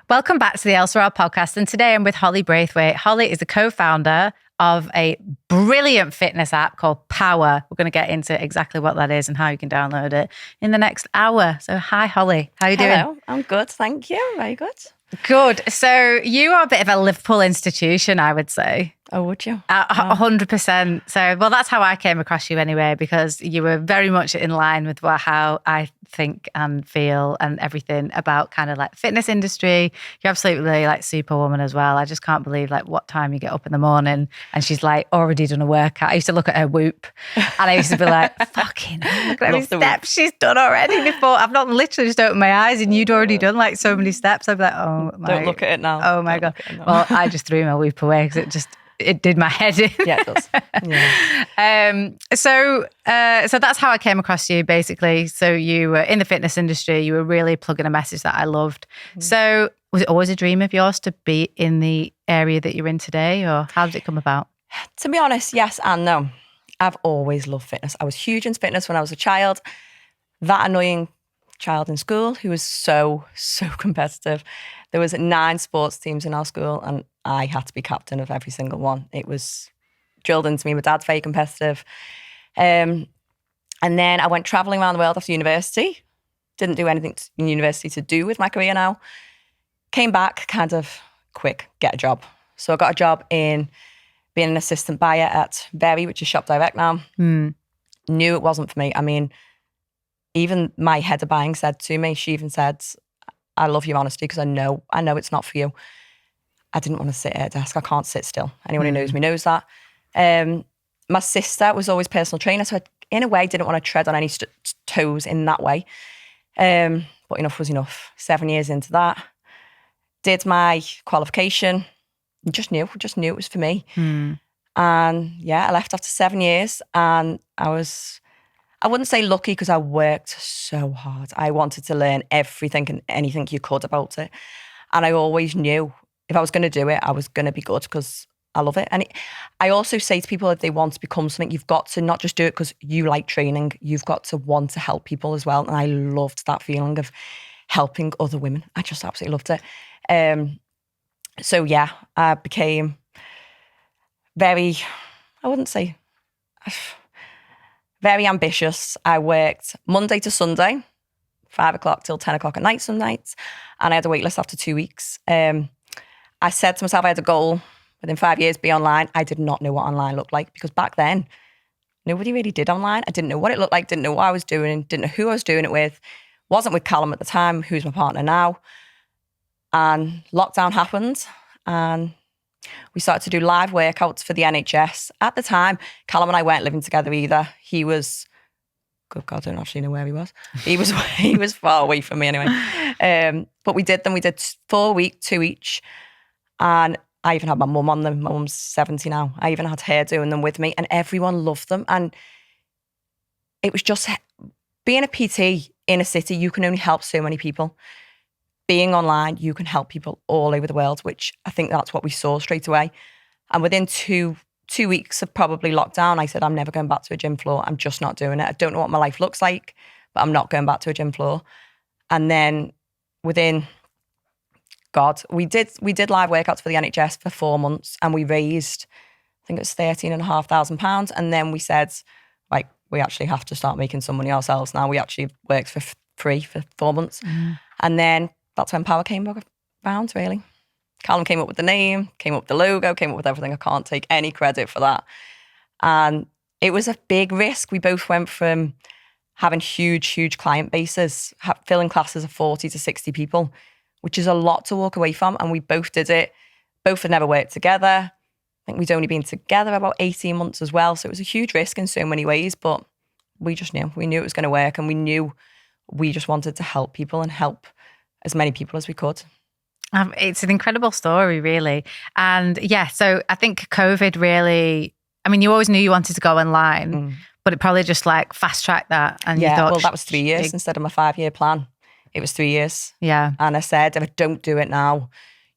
Welcome back to the Elle-Sera podcast. And today I'm with Holly Braithwaite. Holly is the co-founder of a brilliant fitness app called Power. We're going to get into exactly what that is and how you can download it in the next hour. So hi, Holly. How are you doing? Hello, I'm good. Thank you. Very good. Good. So you are a bit of a Liverpool institution, I would say. Oh, would you? 100%. So, well, that's how I came across you anyway, because you were very much in line with how I think and feel and everything about kind of like fitness industry. You're absolutely like superwoman as well. I just can't believe like what time you get up in the morning and she's like already done a workout. I used to look at her Whoop and I used to be like, fucking hell, look at how many steps she's done already before. I've not literally just opened my eyes and you'd already done like so many steps. I'd be like, oh my. Don't look at it now. Oh my God. Well, I just threw my Whoop away because it did my head in. Yeah, it does. Yeah. So that's how I came across you, basically. So you were in the fitness industry. You were really plugging a message that I loved. Mm. So was it always a dream of yours to be in the area that you're in today, or how did it come about? To be honest, yes and no. I've always loved fitness. I was huge into fitness when I was a child. That annoying child in school who was so competitive. There was 9 sports teams in our school and I had to be captain of every single one. It was drilled into me. My dad's very competitive. And then I went travelling around the world after university. Didn't do anything in university to do with my career now. Came back kind of quick, get a job. So I got a job in being an assistant buyer at Very, which is Shop Direct now. Knew it wasn't for me. I mean, even my head of buying said to me, she even said, I love your honesty because I know it's not for you. I didn't want to sit at a desk. I can't sit still. Anyone who knows me knows that. My sister was always personal trainer, so I, in a way, didn't want to tread on any toes in that way. But enough was enough. 7 years into that, did my qualification. Just knew it was for me. And yeah, I left after 7 years, and I wouldn't say lucky because I worked so hard. I wanted to learn everything and anything you could about it. And I always knew if I was going to do it, I was going to be good because I love it. And I also say to people, if they want to become something, you've got to not just do it because you like training, you've got to want to help people as well. And I loved that feeling of helping other women. I just absolutely loved it. So yeah, I became very ambitious. I worked Monday to Sunday, 5 o'clock till 10 o'clock at night some nights. And I had a wait list after 2 weeks. I said to myself, I had a goal within 5 years, be online. I did not know what online looked like because back then, nobody really did online. I didn't know what it looked like, didn't know what I was doing, didn't know who I was doing it with. Wasn't with Callum at the time, who's my partner now. And lockdown happened and we started to do live workouts for the NHS. At the time, Callum and I weren't living together either. He was, good God, I don't actually know where he was. He was far away from me anyway. But we did them. We did 4 weeks, 2 each. And I even had my mum on them. My mum's 70 now. I even had her doing them with me and everyone loved them. And it was just being a PT in a city, you can only help so many people. Being online, you can help people all over the world, which I think that's what we saw straight away. And within two weeks of probably lockdown, I said, I'm never going back to a gym floor. I'm just not doing it. I don't know what my life looks like, but I'm not going back to a gym floor. And then within, we did live workouts for the NHS for 4 months and we raised, I think it was £13,500. And then we said, like, we actually have to start making some money ourselves now. We actually worked for free for 4 months. And then that's when Power came around, really. Callum came up with the name, came up with the logo, came up with everything. I can't take any credit for that. And it was a big risk. We both went from having huge client bases, filling classes of 40 to 60 people, which is a lot to walk away from. And we both did it. Both had never worked together. I think we'd only been together about 18 months as well. So it was a huge risk in so many ways, but we just knew. We knew it was going to work and we knew we just wanted to help people and help as many people as we could. It's an incredible story, really. And yeah, so I think COVID really, I mean, you always knew you wanted to go online, but it probably just like fast tracked that. And yeah, you thought, well, that was 3 years instead of my 5-year plan. It was 3 years. Yeah. And I said, if I don't do it now,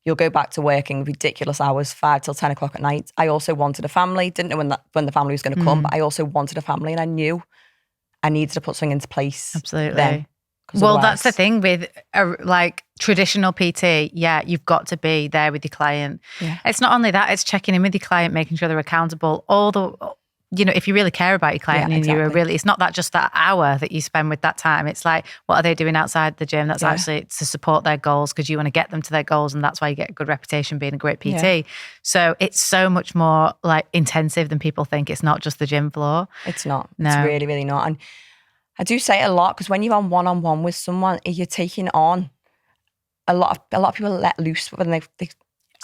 you'll go back to working ridiculous hours, 5 till 10 o'clock at night. I also wanted a family. Didn't know when the family was going to come, but I also wanted a family and I knew I needed to put something into place. Absolutely. Then, Well, that's the thing with like traditional PT. Yeah, you've got to be there with your client. Yeah. It's not only that, it's checking in with your client, making sure they're accountable. If you really care about your client, and you're really, it's not that just that hour that you spend with that time. It's like, what are they doing outside the gym? That's actually to support their goals, because you want to get them to their goals, and that's why you get a good reputation being a great PT. Yeah. So it's so much more like intensive than people think. It's not just the gym floor. It's not. No. It's really, really not. And I do say it a lot, because when you're on one-on-one with someone, you're taking on a lot of people let loose when they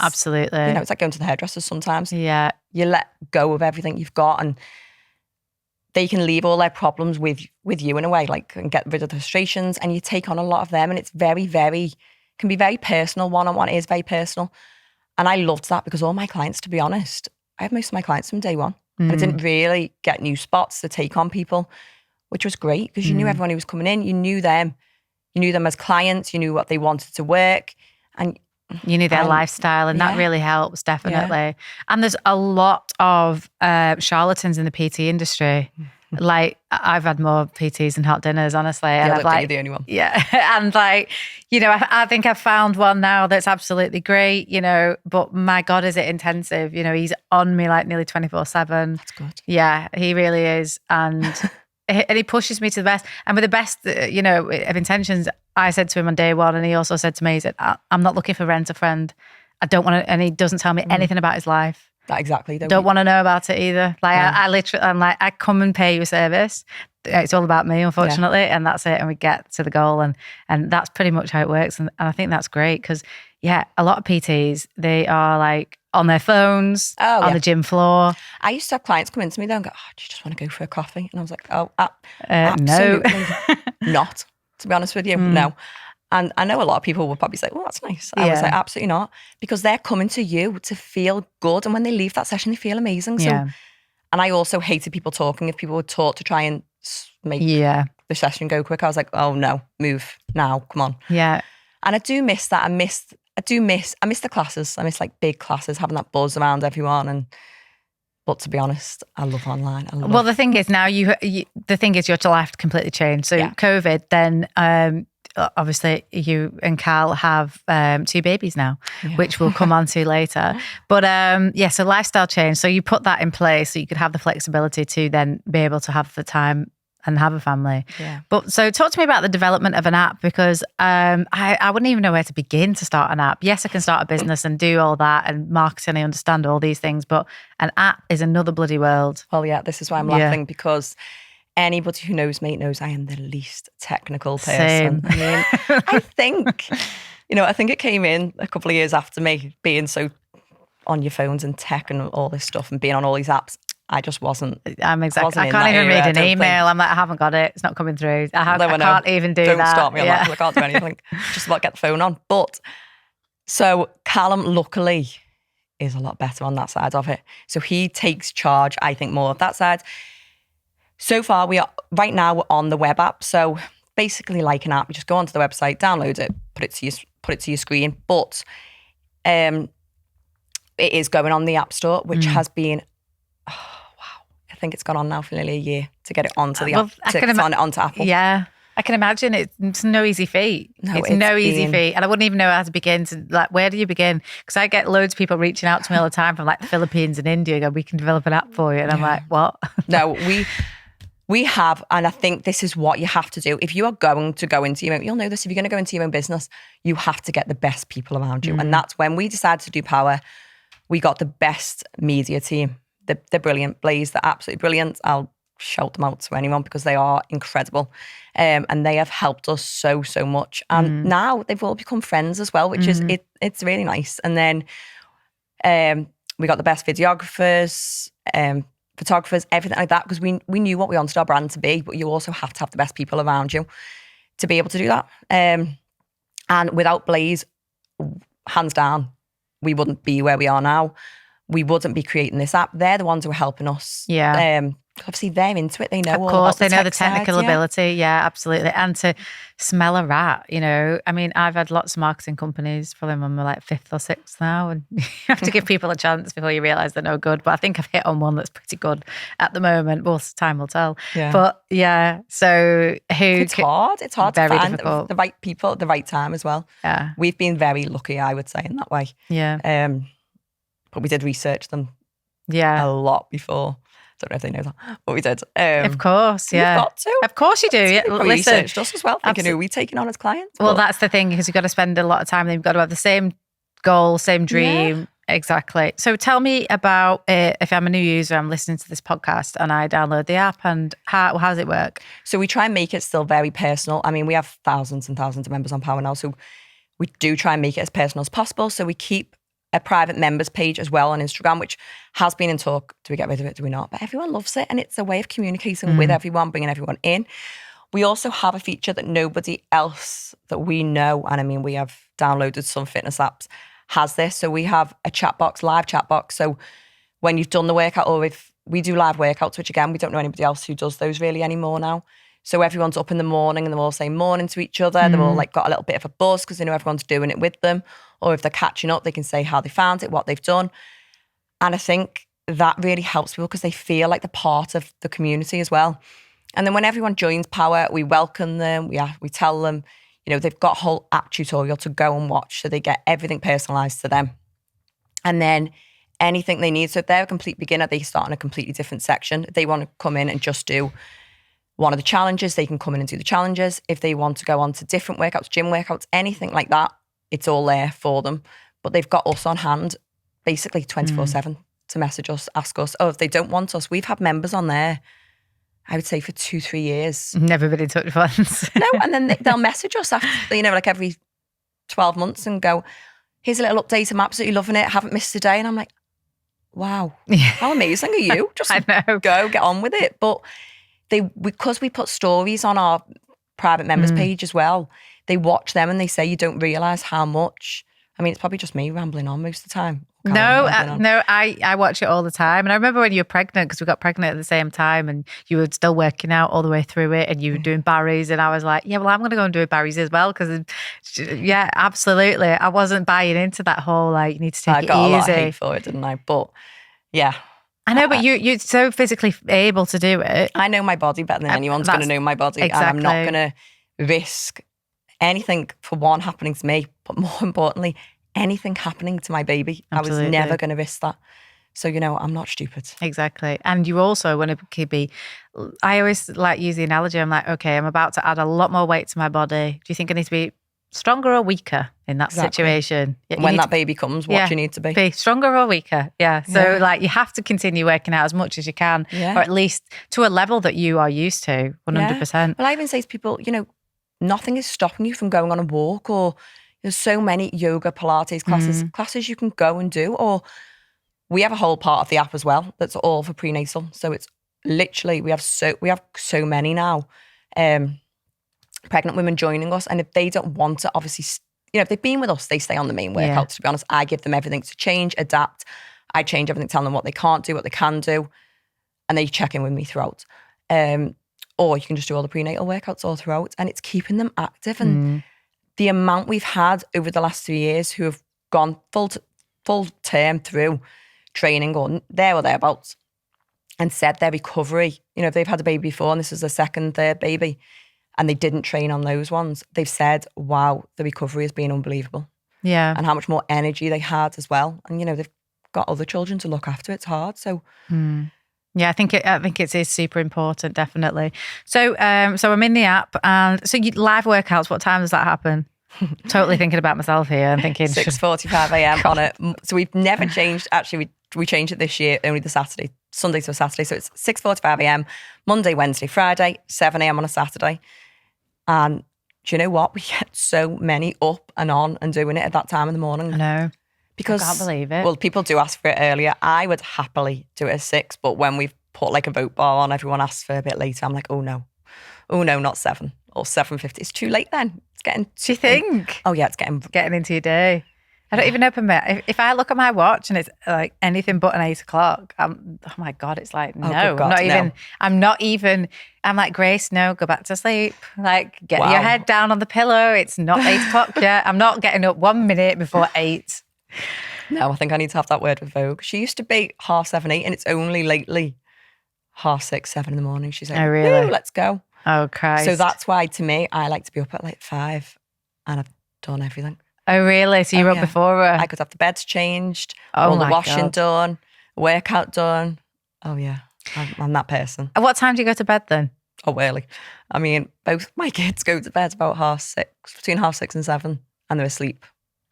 absolutely. It's like going to the hairdresser sometimes. Yeah. You let go of everything you've got, and they can leave all their problems with you in a way, like, and get rid of the frustrations, and you take on a lot of them, and it's very, very, can be very personal. One-on-one is very personal. And I loved that, because all my clients, to be honest, I have most of my clients from day one. And I didn't really get new spots to take on people, which was great, because you knew everyone who was coming in, you knew them as clients, you knew what they wanted to work, and you knew their lifestyle, and that really helps, definitely. Yeah. And there's a lot of charlatans in the PT industry. Like, I've had more PTs than hot dinners, honestly. And I don't think you're the only one. Yeah. And like, I think I've found one now that's absolutely great, but my God, is it intensive? He's on me like nearly 24/7. That's good. Yeah, he really is. And he pushes me to the best. And with the best, of intentions, I said to him on day one, and he also said to me, he said, I'm not looking for rent a friend. I don't want to, and he doesn't tell me anything about his life. That exactly. Don't want to know about it either. Like, I literally, I'm like, I come and pay you a service. It's all about me, unfortunately. Yeah. And that's it. And we get to the goal. And that's pretty much how it works. And I think that's great, because, a lot of PTs, they are like on their phones, on the gym floor. I used to have clients come into me though and go, do you just want to go for a coffee? And I was like, absolutely not, to be honest with you. No. And I know a lot of people will probably say, well, that's nice. I was like, absolutely not, because they're coming to you to feel good. And when they leave that session, they feel amazing. So, and I also hated people talking. If people were taught to try and make the session go quick, I was like, oh no, move now, come on. Yeah. And I do miss that. I miss the classes. I miss like big classes, having that buzz around everyone. But to be honest, I love online. Well, the thing is now your life completely changed. So COVID, then obviously you and Cal have 2 babies now, which we'll come on to later. But so lifestyle change. So you put that in place so you could have the flexibility to then be able to have the time and have a family. Yeah. But so talk to me about the development of an app, because I wouldn't even know where to begin to start an app. Yes, I can start a business and do all that and marketing, I understand all these things, but an app is another bloody world. Well, yeah, this is why I'm laughing, because anybody who knows me knows I am the least technical person. Same. I mean, I think it came in a couple of years after me being so on your phones and tech and all this stuff and being on all these apps. I just wasn't. I'm exactly. I can't even read an email. I'm like, I haven't got it. It's not coming through. I can't even do that. Don't stop me on that. I can't do anything. Just about get the phone on. But so Callum, luckily, is a lot better on that side of it. So he takes charge, I think, more of that side. So far, right now we're on the web app. So basically, like an app, you just go onto the website, download it, put it to your screen. But it is going on the App Store, which has been. I think it's gone on now for nearly a year to get it onto the app, onto Apple. Yeah, I can imagine it's no easy feat. It's no easy feat. And I wouldn't even know how to begin to, like, where do you begin? Because I get loads of people reaching out to me all the time from like the Philippines and India, go, we can develop an app for you. And I'm like, what? No, we have, and I think this is what you have to do. If you are going to go into your own, you'll know this, if you're going to go into your own business, you have to get the best people around you. And that's when we decided to do Power. We got the best media team. They're brilliant. Blaze, they're absolutely brilliant. I'll shout them out to anyone because they are incredible. And they have helped us so much. And now they've all become friends as well, which is, it's really nice. And then we got the best videographers, photographers, everything like that, because we knew what we wanted our brand to be, but you also have to have the best people around you to be able to do that. And without Blaze, hands down, we wouldn't be where we are now. we wouldn't be creating this app. They're the ones who are helping us. Yeah. Obviously, they're into it. They know all Of course, about they know the tech side, technical yeah. ability. Yeah, absolutely. And to smell a rat, I mean, I've had lots of marketing companies, probably I'm on my like 5th or 6th now, and you have to give people a chance before you realise they're no good. But I think I've hit on one that's pretty good at the moment. Well, time will tell. Yeah. But yeah, so It's hard. It's hard to find difficult. the right people at the right time as well. Yeah. We've been very lucky, I would say, in that way. Yeah. But we did research them Yeah. a lot before. Don't know if they know that, but we did. Of course, yeah. You've got to. Of course you do. Yeah. Listen, researched us as well, thinking who are we taking on as clients. Well, that's the thing, because you've got to spend a lot of time. Then you've got to have the same goal, same dream. Yeah. Exactly. So tell me about if I'm a new user, I'm listening to this podcast and I download the app, and how does it work? So we try and make it still very personal. I mean, we have thousands and thousands of members on Power now, so we do try and make it as personal as possible. So we keep a private members page as well on Instagram, which has been in talk. Do we get rid of it? Do we not? But everyone loves it, and it's a way of communicating with everyone, bringing everyone in. We also have a feature that nobody else that we know, and I mean, we have downloaded some fitness apps, has this. So we have a chat box, live chat box. So when you've done the workout, or if we do live workouts, which again, we don't know anybody else who does those really anymore now. So everyone's up in the morning and they're all saying morning to each other. They've all like got a little bit of a buzz because they know everyone's doing it with them. Or if they're catching up, they can say how they found it, what they've done. And I think that really helps people because they feel like they're part of the community as well. And then when everyone joins Power, we welcome them. We tell them, they've got a whole app tutorial to go and watch. So they get everything personalized to them. And then anything they need. So if they're a complete beginner, they start in a completely different section. If they want to come in and just do one of the challenges, they can come in and do the challenges. If they want to go on to different workouts, gym workouts, anything like that, it's all there for them. But they've got us on hand basically 24/7 to message us, ask us. Oh, if they don't want us, we've had members on there, I would say for 2-3 years. Never been in touch once. No, and then they'll message us after, like every 12 months and go, here's a little update, I'm absolutely loving it, haven't missed a day. And I'm like, wow, how amazing are you? Just I know. Go, get on with it. But because we put stories on our private members page as well, they watch them and they say you don't realise how much. I mean, it's probably just me rambling on most of the time. No, I watch it all the time. And I remember when you were pregnant, because we got pregnant at the same time, and you were still working out all the way through it, and you were doing Barry's, and I was like, yeah, well, I'm going to go and do Barry's as well, because yeah, absolutely. I wasn't buying into that whole, like, you need to take it easy. I got a lot of hate for it, didn't I? But yeah. I know, but you're so physically able to do it. I know my body better than anyone's going to know my body. Exactly. And I'm not going to risk anything, for one, happening to me, but more importantly, anything happening to my baby. Absolutely. I was never going to risk that. So, I'm not stupid. Exactly. And you also want to be, I always like use the analogy, I'm like, okay, I'm about to add a lot more weight to my body. Do you think I need to be stronger or weaker in that situation? When that baby comes, what do you need to be? Be stronger or weaker. Yeah. So like you have to continue working out as much as you can, or at least to a level that you are used to, 100%. Yeah. Well, I even say to people, nothing is stopping you from going on a walk, or there's so many yoga, Pilates classes you can go and do. Or we have a whole part of the app as well that's all for prenatal. So it's literally, we have so many now. Pregnant women joining us, and if they don't want to, obviously, if they've been with us, they stay on the main workouts. To be honest, I give them everything to change, adapt. I change everything, tell them what they can't do, what they can do, and they check in with me throughout. Or you can just do all the prenatal workouts all throughout, and it's keeping them active. And the amount we've had over the last 3 years who have gone full term through training or there or thereabouts, and said their recovery, if they've had a baby before and this is their second, third baby, and they didn't train on those ones, they've said, wow, the recovery has been unbelievable. Yeah. And how much more energy they had as well. And, they've got other children to look after. It's hard. So, yeah, I think it is super important, definitely. So, so I'm in the app, and so you live workouts, what time does that happen? Totally thinking about myself here. I'm thinking 6:45 a.m. on it. So we've never changed. Actually, we changed it this year, only the Saturday, Sunday to Saturday. So it's 6:45 a.m. Monday, Wednesday, Friday, 7 a.m. on a Saturday. And do you know what? We get so many up and on and doing it at that time in the morning. I know. Because, I can't believe it. Well, people do ask for it earlier. I would happily do it at 6, but when we've put like a vote bar on, everyone asks for a bit later. I'm like, oh no, not 7 or 7:50. It's too late then. It's getting. Do you think? Oh yeah, it's getting into your day. I don't even open my, if I look at my watch and it's like anything but an 8 o'clock, oh my God, it's like, no, good God, I'm not even, I'm like, Grace, no, go back to sleep. Like, get your head down on the pillow. It's not 8 o'clock yet. I'm not getting up 1 minute before 8. No, I think I need to have that word with Vogue. She used to be 7:30, 8, and it's only lately 6:30, 7 in the morning. She's like, oh, really? Let's go. Oh, Christ. So that's why, to me, I like to be up at like 5 and I've done everything. Oh, really? So you're up before her? I could have the beds changed, all the washing done, workout done. Oh, yeah. I'm that person. At what time do you go to bed then? Oh, early. I mean, both my kids go to bed about 6:30, between 6:30 and 7, and they're asleep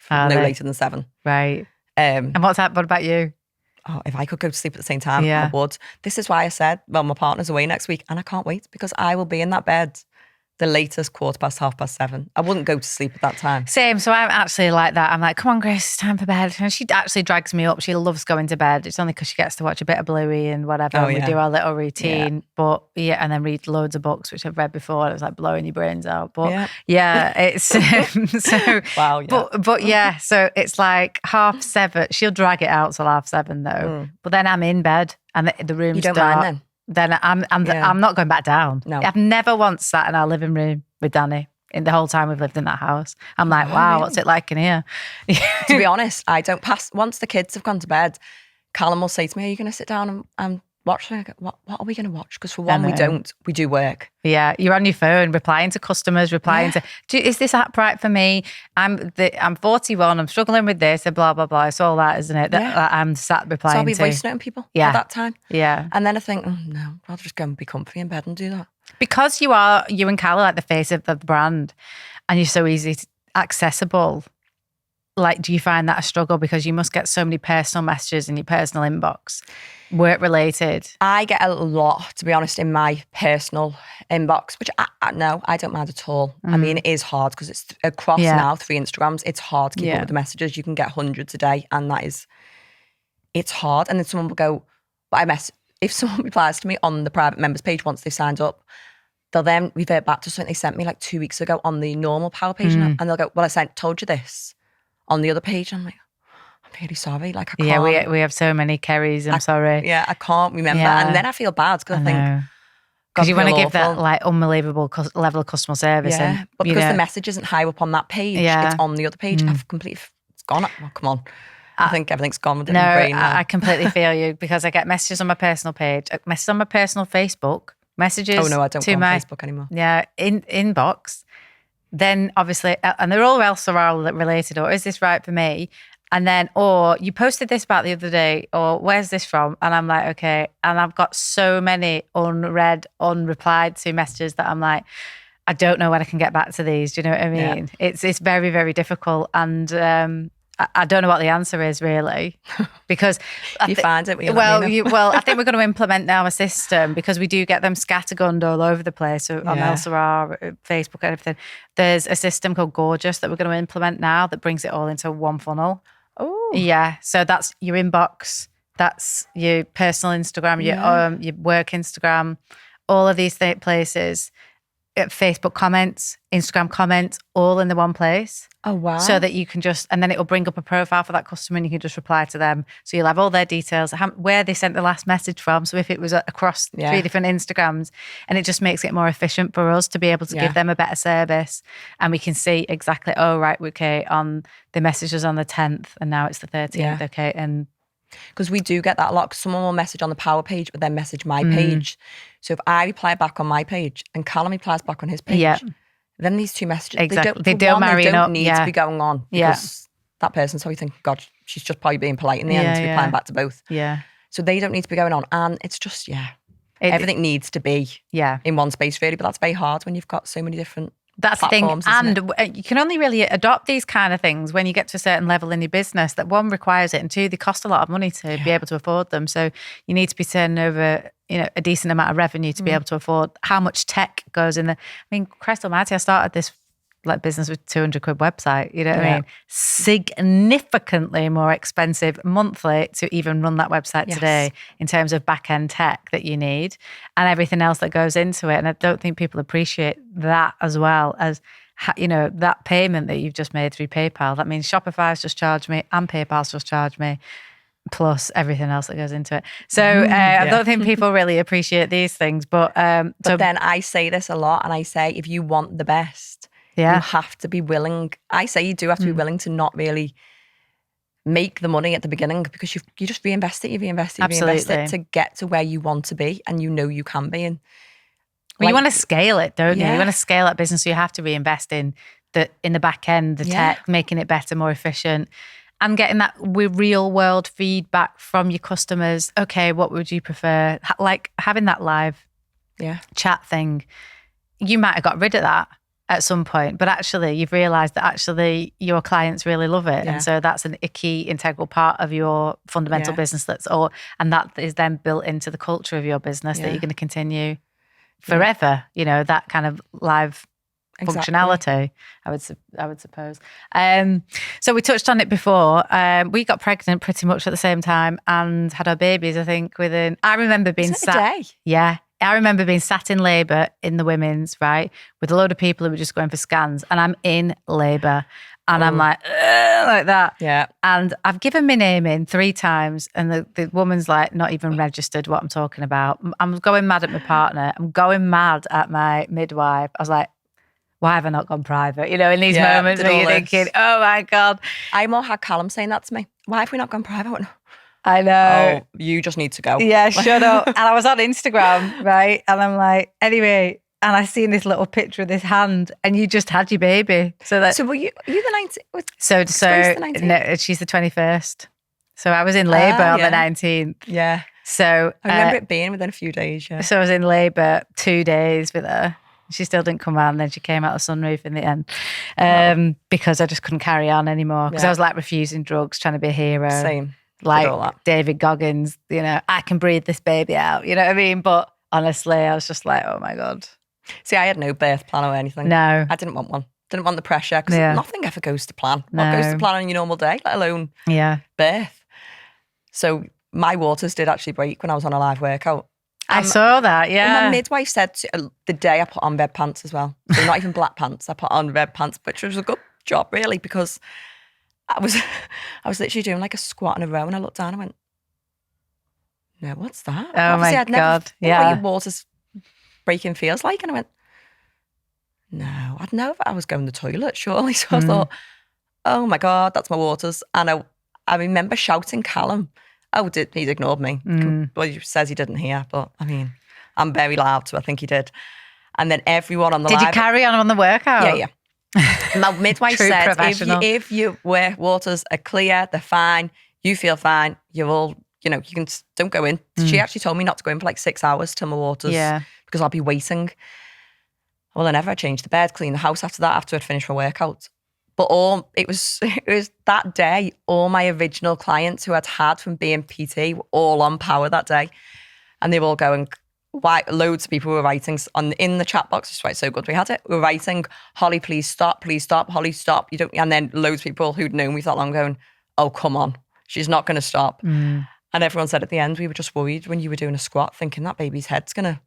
later than 7. Right. And what about you? Oh, if I could go to sleep at the same time, I would. This is why I said, well, my partner's away next week and I can't wait because I will be in that bed the latest 7:15. I wouldn't go to sleep at that time. Same. So I'm actually like that. I'm like, come on, Grace, it's time for bed. And she actually drags me up. She loves going to bed. It's only because she gets to watch a bit of Bluey and whatever. And we do our little routine. Yeah. But and then read loads of books, which I've read before. It was like blowing your brains out. But it's so. Wow. Yeah. But so it's like 7:30. She'll drag it out till 7:30 though. But then I'm in bed and the room's dark. You don't dark. mind then? Then I'm not going back down. No. I've never once sat in our living room with Danny in the whole time we've lived in that house. I'm like, wow, what's it like in here? To be honest, I don't pass. Once the kids have gone to bed, Callum will say to me, are you going to sit down and watch? What are we going to watch? Because for one, we do work. Yeah, you're on your phone, replying to customers, to, is this app right for me? I'm 41, I'm struggling with this, and blah, blah, blah. It's all that, isn't it? That I'm sat replying to. So I'll be voice noting people at that time. Yeah. And then I think, oh no, I'll just go and be comfy in bed and do that. Because you and Callum are like the face of the brand and you're so easy accessible, like, do you find that a struggle? Because you must get so many personal messages in your personal inbox, work related. I get a lot, to be honest, in my personal inbox, which I don't mind at all. I mean, it is hard because it's across now 3 Instagrams. It's hard to keep up with the messages. You can get hundreds a day and it's hard. And then someone will go, if someone replies to me on the private members page once they've signed up, they'll then revert back to something they sent me like 2 weeks ago on the normal Power page. And they'll go, well, told you this on the other page. I'm like, I'm really sorry. Like, I can't. Yeah, we have so many Kerrys. I'm sorry. Yeah, I can't remember. Yeah. And then I feel bad because I think, because you want to give that like unbelievable level of customer service. Yeah, and, but because the message isn't high up on that page, it's on the other page. I've completely, it's gone. Oh, come on. I think everything's gone with it. No, I completely feel you because I get messages on my personal page, messages on my personal Facebook, messages. Oh no, I don't go on Facebook anymore. Yeah, inbox. Then obviously, and they're all Elle-Sera related, or is this right for me? And then, or you posted this about the other day, or where's this from? And I'm like, okay. And I've got so many unread, unreplied to messages that I'm like, I don't know when I can get back to these. Do you know what I mean? Yeah. It's very, very difficult. And I don't know what the answer is really, because you find it. Well, I think we're going to implement now a system because we do get them scattergunned all over the place on Elle-Sera, Facebook, and everything. There's a system called Gorgeous that we're going to implement now that brings it all into one funnel. Oh, yeah. So that's your inbox, that's your personal Instagram, your work Instagram, all of these places. Facebook comments, Instagram comments, all in the one place. Oh, wow. So that you can and then it'll bring up a profile for that customer and you can just reply to them. So you'll have all their details, where they sent the last message from. So if it was across 3 different Instagrams, and it just makes it more efficient for us to be able to give them a better service. And we can see exactly, oh, right, okay, on the messages on the 10th and now it's the 13th, okay. And because we do get that a lot, because someone will message on the Power page but then message my page. So if I reply back on my page and Callum replies back on his page, then these two messages, they don't need to be going on because that person's probably thinking, God, she's just probably being polite in the end, replying back to both. Yeah. So they don't need to be going on. And it's just, everything needs to be in one space really, but that's very hard when you've got so many different That's the thing. And you can only really adopt these kind of things when you get to a certain level in your business that one requires it and two, they cost a lot of money to be able to afford them. So you need to be turning over, a decent amount of revenue to be able to afford how much tech goes in there. I mean, Christ almighty, I started this business with £200 website, you know what I mean? Significantly more expensive monthly to even run that website today in terms of back-end tech that you need and everything else that goes into it. And I don't think people appreciate that as well as that payment that you've just made through PayPal, that means Shopify's just charged me and PayPal's just charged me, plus everything else that goes into it. So I don't think people really appreciate these things. But then I say this a lot, and I say, if you want the best, you have to be willing. I say you do have to be willing to not really make the money at the beginning, because you just reinvest it, you reinvest it to get to where you want to be, and you can be. And you want to scale it, don't you? You want to scale that business, so you have to reinvest in the back end, the tech, making it better, more efficient, and getting that real world feedback from your customers. Okay, what would you prefer? Like having that live chat thing. You might have got rid of that at some point, but actually you've realised that actually your clients really love it. And so that's a key integral part of your fundamental business and that is then built into the culture of your business that you're going to continue forever, that kind of live functionality, I would suppose. So we touched on it before. We got pregnant pretty much at the same time and had our babies, I think, I remember being sat. Yeah. I remember being sat in labour in the women's, right, with a load of people who were just going for scans, and I'm in labour and I'm like that. Yeah. And I've given my name in 3 times and the woman's like not even registered what I'm talking about. I'm going mad at my partner. I'm going mad at my midwife. I was like, why have I not gone private? In these moments where you're thinking, oh my God. I more had Callum saying that to me. Why have we not gone private? I know. Oh, you just need to go. Yeah, shut up. And I was on Instagram, right? And I'm like, anyway, and I seen this little picture of this hand, and you just had your baby. So were you the 19th? So the 19th? No, she's the 21st. So I was in labour on the 19th. Yeah. So I remember it being within a few days. Yeah. So I was in labour 2 days with her. She still didn't come out, and then she came out the sunroof in the end because I just couldn't carry on anymore, because I was like refusing drugs, trying to be a hero. Same. Like David Goggins, I can breathe this baby out, you know what I mean? But honestly, I was just like, oh my God. See, I had no birth plan or anything. No. I didn't want one. Didn't want the pressure, because nothing ever goes to plan. No. What goes to plan on your normal day, let alone birth? So my waters did actually break when I was on a live workout. I saw that, my midwife said the day I put on red pants as well. So not even black pants. I put on red pants, which was a good job really, because I was literally doing like a squat in a row, and I looked down and went, no, what's that? Oh obviously, my God. What your waters breaking feels like. And I went, no, I'd know that I was going to the toilet, surely. So I thought, oh my God, that's my waters. And I remember shouting Callum. Oh, he's ignored me. Well, he says he didn't hear, but I mean, I'm very loud, so I think he did. And then everyone on the live... Did you carry on the workout? Yeah. My midwife said, if your waters are clear, they're fine, you feel fine, you're all, don't go in. She actually told me not to go in for like 6 hours till my waters, because I'll be waiting. Well, I never changed the bed, cleaned the house after that, after I'd finished my workout. But it was that day, all my original clients who I'd had from being PT were all on power that day. And they were all going, why? Loads of people were writing in the chat box. It's right, so good we had it. We were writing, Holly, please stop, Holly, stop. You don't. And then loads of people who'd known me for that long going, oh, come on, she's not going to stop. And everyone said at the end, we were just worried when you were doing a squat, thinking that baby's head's going to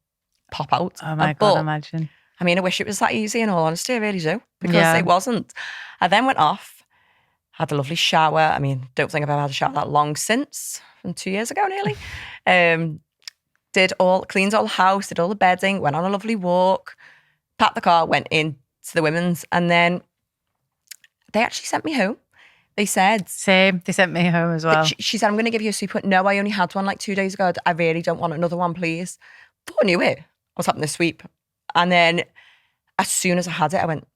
pop out. Oh my God, imagine. I mean, I wish it was that easy, in all honesty, I really do, because it wasn't. I then went off, had a lovely shower. I mean, don't think I've ever had a shower that long since, from 2 years ago nearly. Cleaned all the house, did all the bedding, went on a lovely walk, packed the car, went in to the women's, and then they actually sent me home. They said... Same, they sent me home as well. She said, I'm going to give you a super... No, I only had one like 2 days ago. I really don't want another one, please. But I knew it. I was having the sweep. And then as soon as I had it, I went,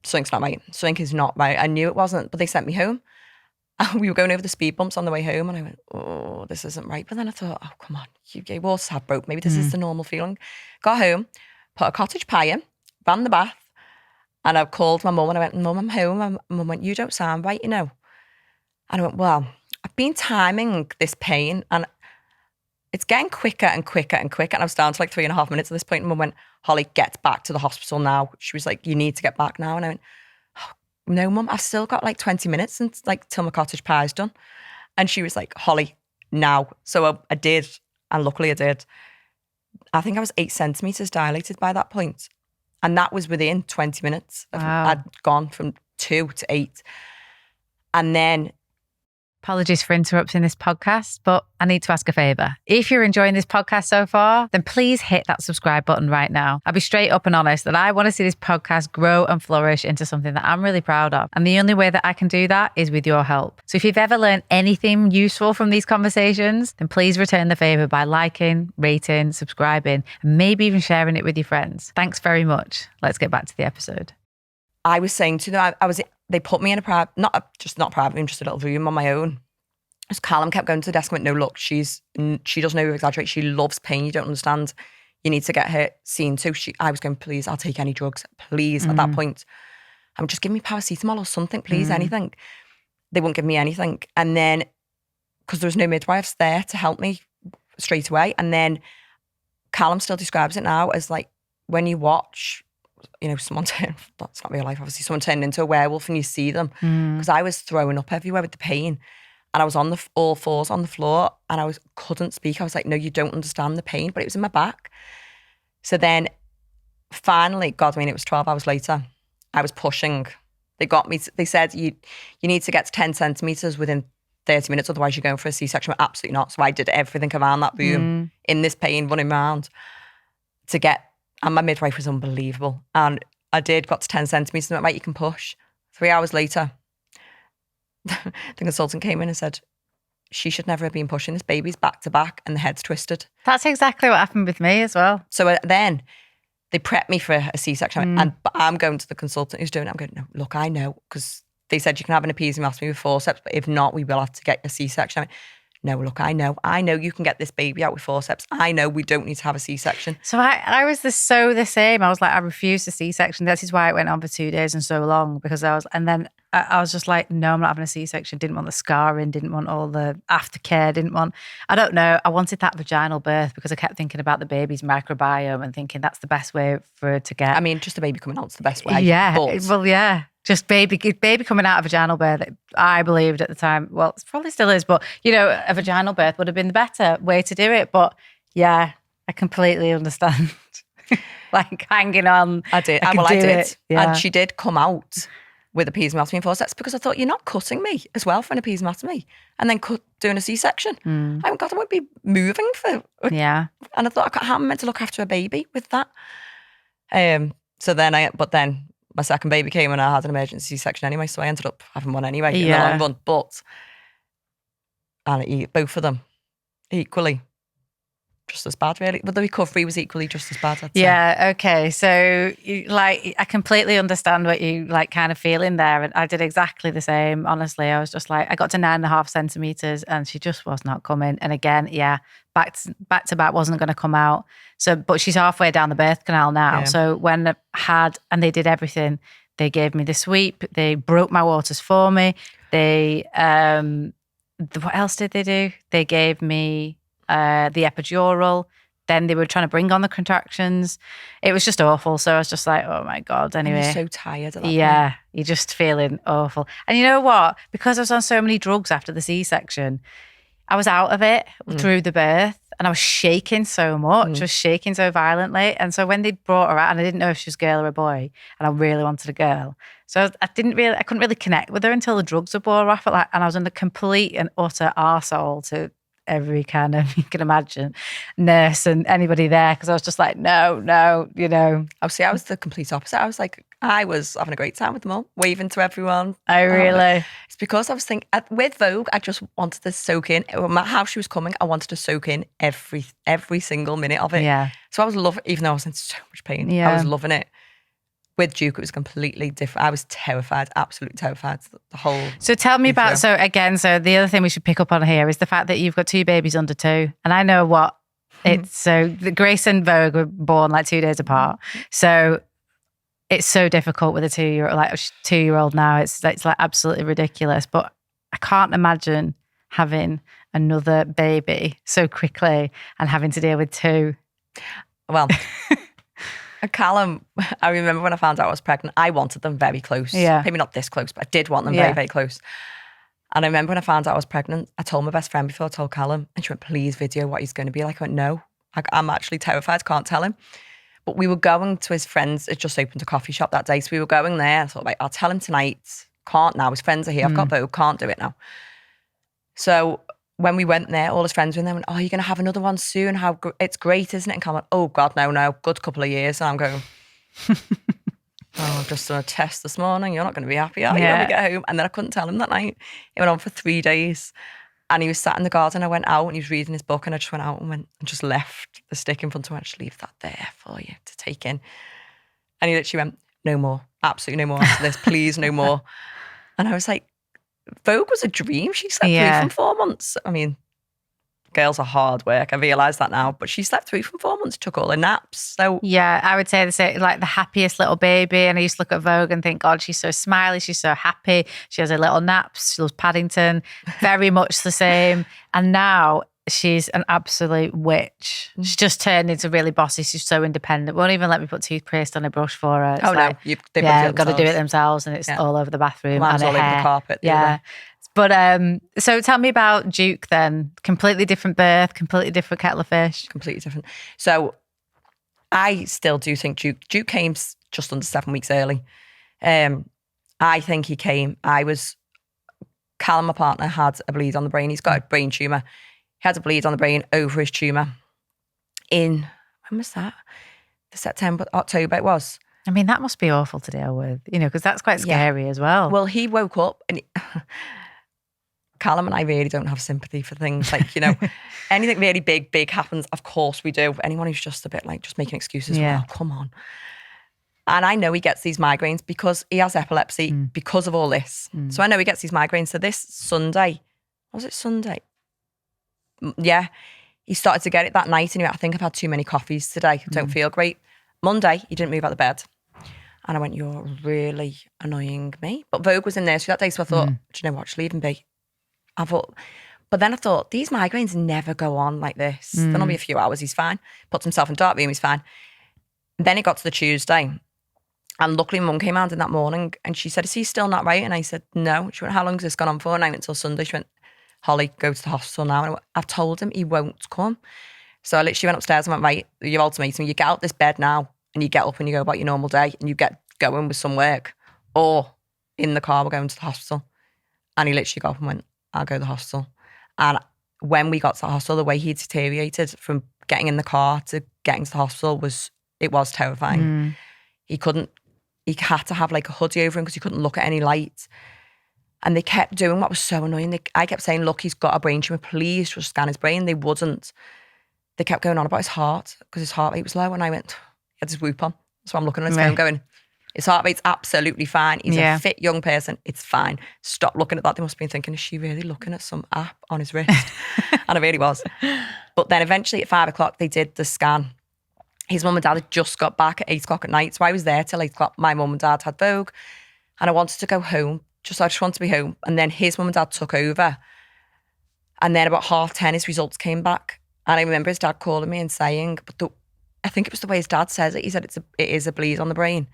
something's not right. Something is not right. I knew it wasn't, but they sent me home. And we were going over the speed bumps on the way home, and I went, oh, this isn't right. But then I thought, oh, come on, your waters have broke. Maybe this is the normal feeling. Got home, put a cottage pie in, ran the bath, and I called my mum and I went, Mum, I'm home. And mum went, you don't sound right, And I went, well, I've been timing this pain, and it's getting quicker and quicker and quicker. And I was down to like 3.5 minutes at this point. And Mum went, Holly, get back to the hospital now. She was like, you need to get back now. And I went, oh, no, Mum, I've still got like 20 minutes till my cottage pie's done. And she was like, Holly, now. So I did. And luckily I did. I think I was 8 centimetres dilated by that point. And that was within 20 minutes. Wow. I'd gone from 2 to 8. And then... Apologies for interrupting this podcast, but I need to ask a favour. If you're enjoying this podcast so far, then please hit that subscribe button right now. I'll be straight up and honest that I want to see this podcast grow and flourish into something that I'm really proud of. And the only way that I can do that is with your help. So if you've ever learned anything useful from these conversations, then please return the favour by liking, rating, subscribing, and maybe even sharing it with your friends. Thanks very much. Let's get back to the episode. I was saying to them, they put me in a private, not private room, just a little room on my own. Because Callum kept going to the desk and went, no, look, she doesn't over-exaggerate. She loves pain. You don't understand. You need to get her seen too. I was going, please, I'll take any drugs. Please, at that point. I would just give me paracetamol or something, please, anything. They wouldn't give me anything. And then, because there was no midwives there to help me straight away. And then Callum still describes it now as like, when you watch... someone that's not real life, obviously, someone turned into a werewolf and you see them. Because I was throwing up everywhere with the pain. And I was on all fours on the floor and I couldn't speak. I was like, no, you don't understand the pain, but it was in my back. So then finally, it was 12 hours later, I was pushing. They got me, they said, you need to get to 10 centimetres within 30 minutes, otherwise you're going for a C-section. Absolutely not. So I did everything around that room in this pain, running around to get. And my midwife was unbelievable. And I got to 10 centimetres and went, right, you can push. 3 hours later, the consultant came in and said, she should never have been pushing. This baby's back to back and the head's twisted. That's exactly what happened with me as well. So then they prepped me for a C-section. But I'm going to the consultant who's doing it. I'm going, no, look, I know. Because they said you can have an episiotomy with forceps, but if not, we will have to get a C-section. No, look, I know you can get this baby out with forceps. I know we don't need to have a C-section. So I was the same. I was like, I refused the C-section. This is why it went on for 2 days and so long, because I was just like, no, I'm not having a C-section. Didn't want the scarring, didn't want all the aftercare, I don't know. I wanted that vaginal birth because I kept thinking about the baby's microbiome and thinking that's the best way for her to get. I mean, just the baby coming out's the best way. Yeah, well, yeah. Just baby coming out of vaginal birth, I believed at the time, well, it probably still is, but, a vaginal birth would have been the better way to do it. But yeah, I completely understand. Like hanging on. I did. I did. Yeah. And she did come out with a episiotomy and forceps because I thought, you're not cutting me as well for an episiotomy and then doing a C-section. I won't be moving for... Yeah. And I thought, how am I meant to look after a baby with that? But then my second baby came and I had an emergency C-section anyway, so I ended up having one anyway in the long run. But both of them equally just as bad, really. But the recovery was equally just as bad, I'd say. Yeah, okay. So, I completely understand what you, kind of feeling there. And I did exactly the same, honestly. I was just like, I got to 9.5 centimetres and she just was not coming. And again, back to back wasn't going to come out. So, but she's halfway down the birth canal now. Yeah. So when and they did everything. They gave me the sweep. They broke my waters for me. They, what else did they do? They gave me... the epidural. Then they were trying to bring on the contractions. It was just awful. So I was just like, oh my God. Anyway. You're so tired at that point. Point. You're just feeling awful. And you know what? Because I was on so many drugs after the C-section, I was out of it through the birth and I was shaking so much. I was shaking so violently. And so when they brought her out, and I didn't know if she was a girl or a boy, and I really wanted a girl. So I couldn't really connect with her until the drugs were brought off. And I was in the complete and utter arsehole to every kind of, you can imagine, nurse and anybody there, because I was just like, no, I was the complete opposite. I was having a great time with them all, waving to everyone. It's because I was thinking, with Vogue, I just wanted to soak in, no matter how she was coming, I wanted to soak in every single minute of it. Yeah. So I was loving, even though I was in so much pain, I was loving it. With Duke, it was completely different. I was terrified, absolutely terrified. The whole. So tell me about, so the other thing we should pick up on here is the fact that you've got 2 babies under 2. And I know what it's, so the Grace and Vogue were born 2 days apart. So it's so difficult with a 2-year-old now. It's absolutely ridiculous. But I can't imagine having another baby so quickly and having to deal with 2. Well... Callum, I remember when I found out I was pregnant, I wanted them very close. Yeah. Maybe not this close, but I did want them very, very close. And I remember when I found out I was pregnant, I told my best friend before I told Callum, and she went, please video what he's going to be like. I went, no, I'm actually terrified, can't tell him. But we were going to his friends. It just opened a coffee shop that day. So we were going there. I thought, like, I'll tell him tonight. Can't now. His friends are here. I've got Vogue. Can't do it now. So when we went there, all his friends were in there and went, oh, you're going to have another one soon. It's great, isn't it? And Callum went, oh, God, no. Good couple of years. And I'm going, I've just done a test this morning. You're not going to be happy, are you, when we get home? And then I couldn't tell him that night. It went on for 3 days. And he was sat in the garden. I went out and he was reading his book and I just went out and just left the stick in front of him. I just leave that there for you to take in. And he literally went, no more. Absolutely no more after this. Please, no more. And I was like, Vogue was a dream. She slept through from 4 months. I mean, girls are hard work. I realise that now. But she slept through from 4 months, took all her naps. So yeah, I would say like the happiest little baby. And I used to look at Vogue and think, God, she's so smiley. She's so happy. She has her little naps. She loves Paddington. Very much the same. And now she's an absolute witch. She's just turned into really bossy. She's so independent. Won't even let me put toothpaste on a brush for her. It's no, they've got to do it themselves, and it's all over the bathroom. Mine's and all over the carpet. But so tell me about Duke then. Completely different birth, completely different kettle of fish. Completely different. So I still do think Duke came just under 7 weeks early. I think he came. Callum, my partner, had a bleed on the brain. He's got a brain tumour. He had a bleed on the brain over his tumour when was that? October it was. I mean, that must be awful to deal with, because that's quite scary as well. Well, he woke up and Callum and I really don't have sympathy for things like, anything really big happens. Of course we do. Anyone who's just a bit like just making excuses, well, come on. And I know he gets these migraines because he has epilepsy because of all this. So I know he gets these migraines. So this Sunday, was it Sunday? Yeah, he started to get it that night and he went, I think I've had too many coffees today. I don't feel great. Monday, he didn't move out of bed. And I went, you're really annoying me. But Vogue was in nursery that day, so I thought, do you know what, just leave him be. But then I thought, these migraines never go on like this. Then it'll be a few hours, he's fine. Puts himself in dark room, he's fine. Then it got to the Tuesday. And luckily Mum came out in that morning and she said, is he still not right? And I said, no. She went, how long has this gone on for? And I went until Sunday. She went, Holly, go to the hospital now. And I went, I've told him he won't come. So I literally went upstairs and went, right, your ultimatum, you get out this bed now and you get up and you go about your normal day and you get going with some work, or in the car, we're going to the hospital. And he literally got up and went, I'll go to the hospital. And when we got to the hospital, the way he deteriorated from getting in the car to getting to the hospital was terrifying. He had to have like a hoodie over him because he couldn't look at any light. And they kept doing what was so annoying. I kept saying, look, he's got a brain tumour, please just scan his brain. They wouldn't. They kept going on about his heart because his heart rate was low. And I went, he had his whoop on. So I'm looking at his phone going, his heart rate's absolutely fine. He's a fit young person. It's fine. Stop looking at that. They must have been thinking, is she really looking at some app on his wrist? And I really was. But then eventually at 5 o'clock, they did the scan. His mum and dad had just got back at 8 o'clock at night. So I was there till 8 o'clock. My mum and dad had Vogue. And I wanted to go home. I just wanted to be home. And then his mum and dad took over. And then about 10:30, his results came back. And I remember his dad calling me and saying, I think it was the way his dad says it. He said it is a bleed on the brain.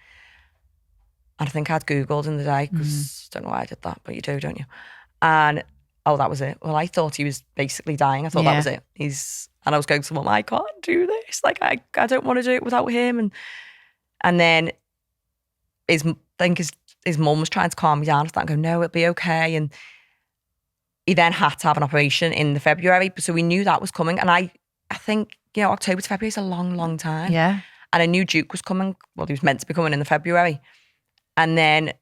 And I think I'd Googled in the day because I don't know why I did that, but you do, don't you? And that was it. Well, I thought he was basically dying. I thought that was it. And I was going to Mum, I can't do this. Like, I don't want to do it without him. And then his mum was trying to calm me down. I was going, no, it'll be okay. And he then had to have an operation in the February. So we knew that was coming. And I think, October to February is a long, long time. Yeah. And I knew Duke was coming. Well, he was meant to be coming in the February. And then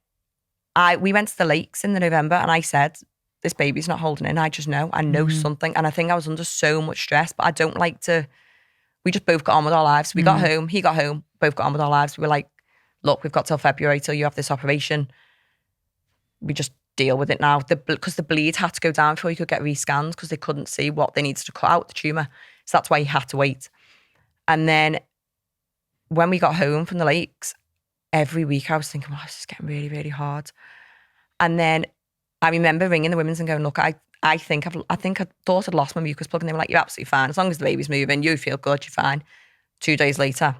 we went to the lakes in the November and I said, this baby's not holding in. I just know. I know something. And I think I was under so much stress, but I don't like to, we just both got on with our lives. We got home, he got home, both got on with our lives. We were like, look, we've got till February till you have this operation. We just deal with it now. Because the bleed had to go down before you could get rescanned because they couldn't see what they needed to cut out, the tumour. So that's why he had to wait. And then when we got home from the lakes, every week I was thinking, this is getting really, really hard. And then I remember ringing the women's and going, look, I thought I'd lost my mucus plug. And they were like, you're absolutely fine. As long as the baby's moving, you feel good, you're fine. 2 days later,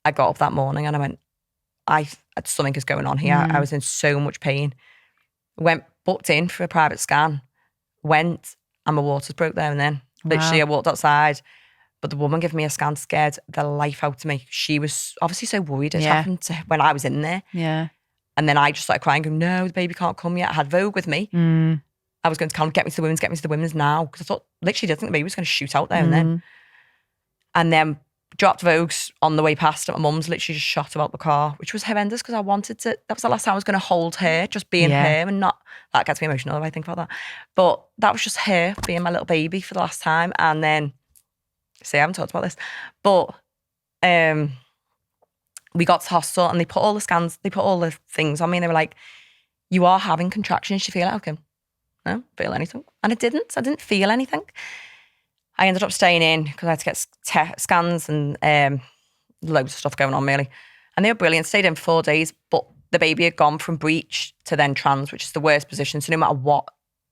I got up that morning and I went, something is going on here. I was in so much pain. Booked in for a private scan, and my waters broke there and then. Literally, I walked outside. But the woman giving me a scan scared the life out of me. She was obviously so worried. It Yeah. happened when I was in there. Yeah. And then I just started crying, going, no, the baby can't come yet. I had Vogue with me. I was going to Callum, get me to the women's now. Because I thought, literally, didn't think the baby was going to shoot out there and then. And then dropped Vogues on the way past at my mum's, literally just shot about the car, which was horrendous because I wanted to, that was the last time I was going to hold her, just being her and not, that gets me emotional if I think about that. But that was just her being my little baby for the last time. And then, see, I haven't talked about this, but we got to hospital and they put all the scans, they put all the things on me and they were like, you are having contractions. You feel it? Okay. No, feel anything. And I didn't feel anything. I ended up staying in because I had to get scans and loads of stuff going on really. And they were brilliant. Stayed in for 4 days, but the baby had gone from breech to then trans, which is the worst position. So no matter what,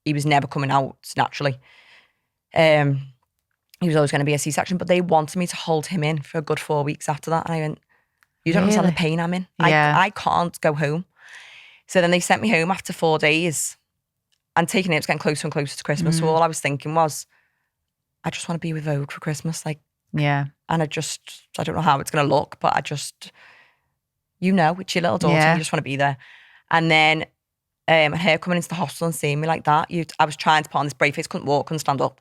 he was never coming out naturally. He was always going to be a C-section, but they wanted me to hold him in for a good 4 weeks after that. And I went, you don't understand the pain I'm in. Yeah. I can't go home. So then they sent me home after 4 days and taking it was getting closer and closer to Christmas. So all I was thinking was, I just want to be with Vogue for Christmas. Like, yeah. And I don't know how it's going to look, but I just, it's your little daughter. Yeah. You just want to be there. And then her coming into the hospital and seeing me like that, I was trying to put on this brave face, couldn't walk, couldn't stand up.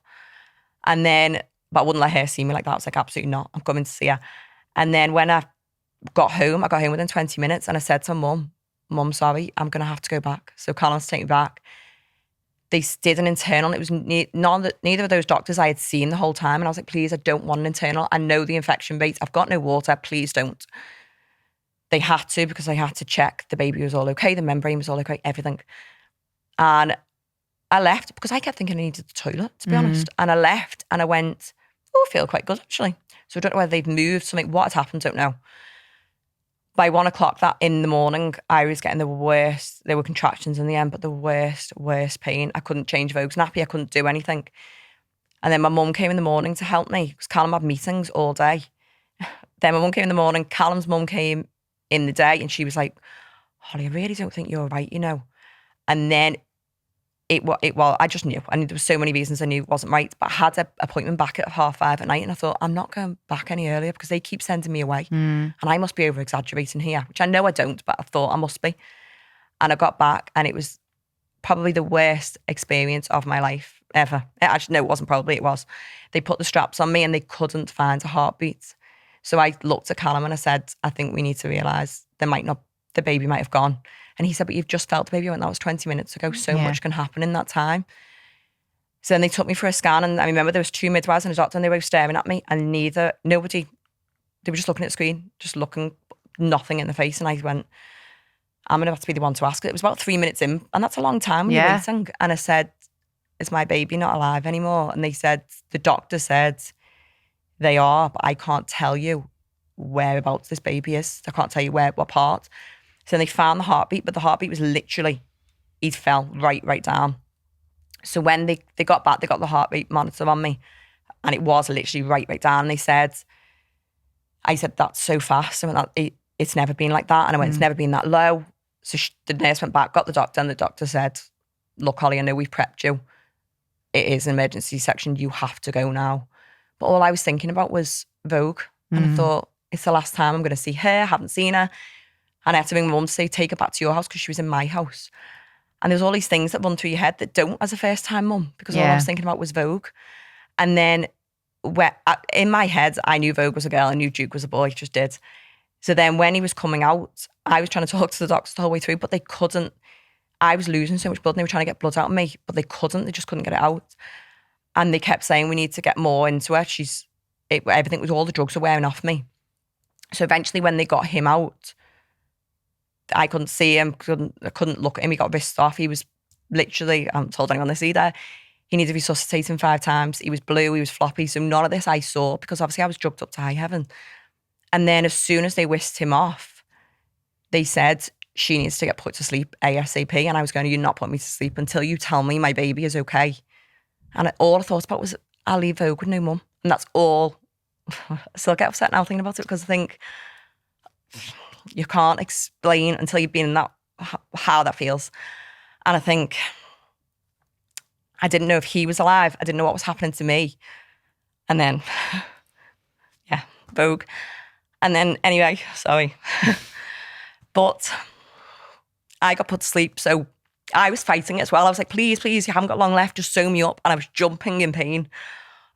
And then, but I wouldn't let her see me like that. I was like, absolutely not. I'm coming to see her. And then when I got home within 20 minutes and I said to Mum, sorry, I'm going to have to go back. So Callum's taking me back. They did an internal. It was neither of those doctors I had seen the whole time. And I was like, please, I don't want an internal. I know the infection rate. I've got no water. Please don't. They had to because they had to check the baby was all okay. The membrane was all okay, everything. And I left because I kept thinking I needed the toilet, to be honest. And I left and I went, I feel quite good actually. So I don't know whether they've moved something. What had happened, don't know. By 1 o'clock that in the morning, I was getting the worst. There were contractions in the end, but the worst pain. I couldn't change Vogue's nappy. I couldn't do anything. And then my mum came in the morning to help me because Callum had meetings all day. Then my mum came in the morning. Callum's mum came in the day and she was like, Holly, I really don't think you're right, And then I just knew. I knew there were so many reasons I knew it wasn't right. But I had an appointment back at 5:30 at night and I thought, I'm not going back any earlier because they keep sending me away. And I must be over-exaggerating here, which I know I don't, but I thought I must be. And I got back and it was probably the worst experience of my life ever. Actually, no, it wasn't probably, it was. They put the straps on me and they couldn't find a heartbeat. So I looked at Callum and I said, I think we need to realise the baby might have gone. And he said, but you've just felt the baby. I went, that was 20 minutes ago. So much can happen in that time. So then they took me for a scan and I remember there was 2 midwives and a doctor and they were staring at me and nobody, they were just looking at the screen, just looking, nothing in the face. And I went, I'm going to have to be the one to ask it. It was about 3 minutes in and that's a long time when you're waiting. And I said, is my baby not alive anymore? And they said, the doctor said, they are, but I can't tell you whereabouts this baby is. I can't tell you what part. So they found the heartbeat, but the heartbeat was literally, he fell right down. So when they got back, they got the heartbeat monitor on me and it was literally right down. And I said, that's so fast. I went, it's never been like that. And I went, it's never been that low. So the nurse went back, got the doctor and the doctor said, look, Holly, I know we've prepped you. It is an emergency section. You have to go now. But all I was thinking about was Vogue. And I thought, it's the last time I'm going to see her. I haven't seen her. And I had to ring my mum to say, take her back to your house because she was in my house. And there's all these things that run through your head that don't as a first-time mum because all I was thinking about was Vogue. And then in my head, I knew Vogue was a girl. I knew Duke was a boy. Just did. So then when he was coming out, I was trying to talk to the doctors the whole way through, but they couldn't. I was losing so much blood and they were trying to get blood out of me, but they couldn't. They just couldn't get it out. And they kept saying, we need to get more into her. Everything was, all the drugs were wearing off me. So eventually when they got him out, I couldn't see him, I couldn't look at him. He got wrist off. He was literally, I haven't told anyone this either, he needed resuscitating 5 times. He was blue, he was floppy. So none of this I saw because obviously I was drugged up to high heaven. And then as soon as they whisked him off, they said, she needs to get put to sleep ASAP. And I was going, you're not putting me to sleep until you tell me my baby is okay. And all I thought about was, I'll leave Vogue with no mum. And that's all. I still get upset now thinking about it because I think you can't explain until you've been in that, how that feels. And I think I didn't know if he was alive. I didn't know what was happening to me. And then Vogue. And then, anyway, sorry. But I got put to sleep. So I was fighting it as well. I was like, please, you haven't got long left. Just sew me up. And I was jumping in pain.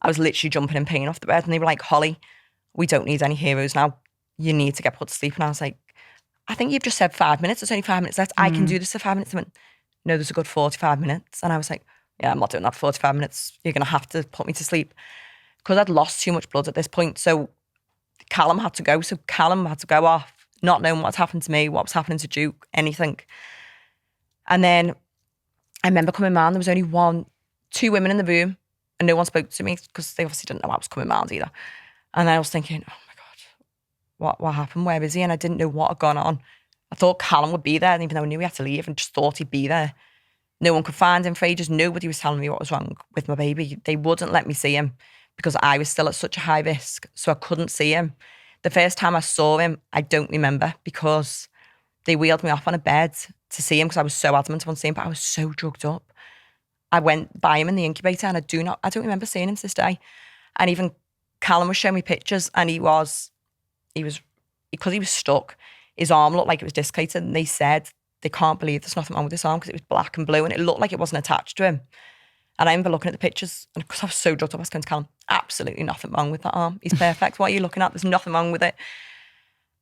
I was literally jumping in pain off the bed. And they were like, Holly, we don't need any heroes now. You need to get put to sleep. And I was like, I think you've just said 5 minutes. There's only 5 minutes left. I can do this for 5 minutes. I went, no, there's a good 45 minutes. And I was like, yeah, I'm not doing that for 45 minutes. You're going to have to put me to sleep. Because I'd lost too much blood at this point. So Callum had to go. So Callum had to go off, not knowing what's happened to me, what was happening to Duke, anything. And then I remember coming round. There was only two women in the room, and no one spoke to me because they obviously didn't know I was coming round either. And I was thinking, oh my God, what happened? Where is he? And I didn't know what had gone on. I thought Callum would be there, and even though I knew he had to leave, and just thought he'd be there. No one could find him for ages. Nobody was telling me what was wrong with my baby. They wouldn't let me see him because I was still at such a high risk, so I couldn't see him. The first time I saw him, I don't remember because they wheeled me off on a bed to see him because I was so adamant I wanted to see him, but I was so drugged up. I went by him in the incubator and I don't remember seeing him to this day. And even Callum was showing me pictures, and he was because he was stuck, his arm looked like it was dislocated, and they said they can't believe there's nothing wrong with this arm because it was black and blue and it looked like it wasn't attached to him. And I remember looking at the pictures, and because I was so drugged up, I was going to Callum, absolutely nothing wrong with that arm. He's perfect. What are you looking at? There's nothing wrong with it.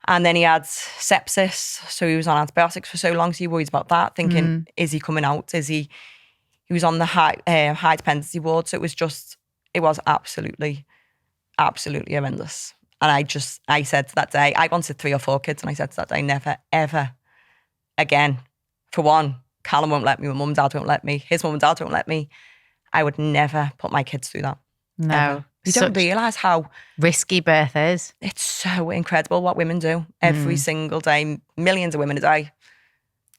And then he had sepsis, so he was on antibiotics for so long, so you worried about that, thinking, is he coming out? He was on the high dependency ward, so it was absolutely, absolutely horrendous. And I said that day, I wanted 3 or 4 kids, and I said that day, never, ever again. For one, Callum won't let me, my mum and dad won't let me, his mum and dad won't let me. I would never put my kids through that. No. Ever. You don't realise how risky birth is. It's so incredible what women do every single day. Millions of women a day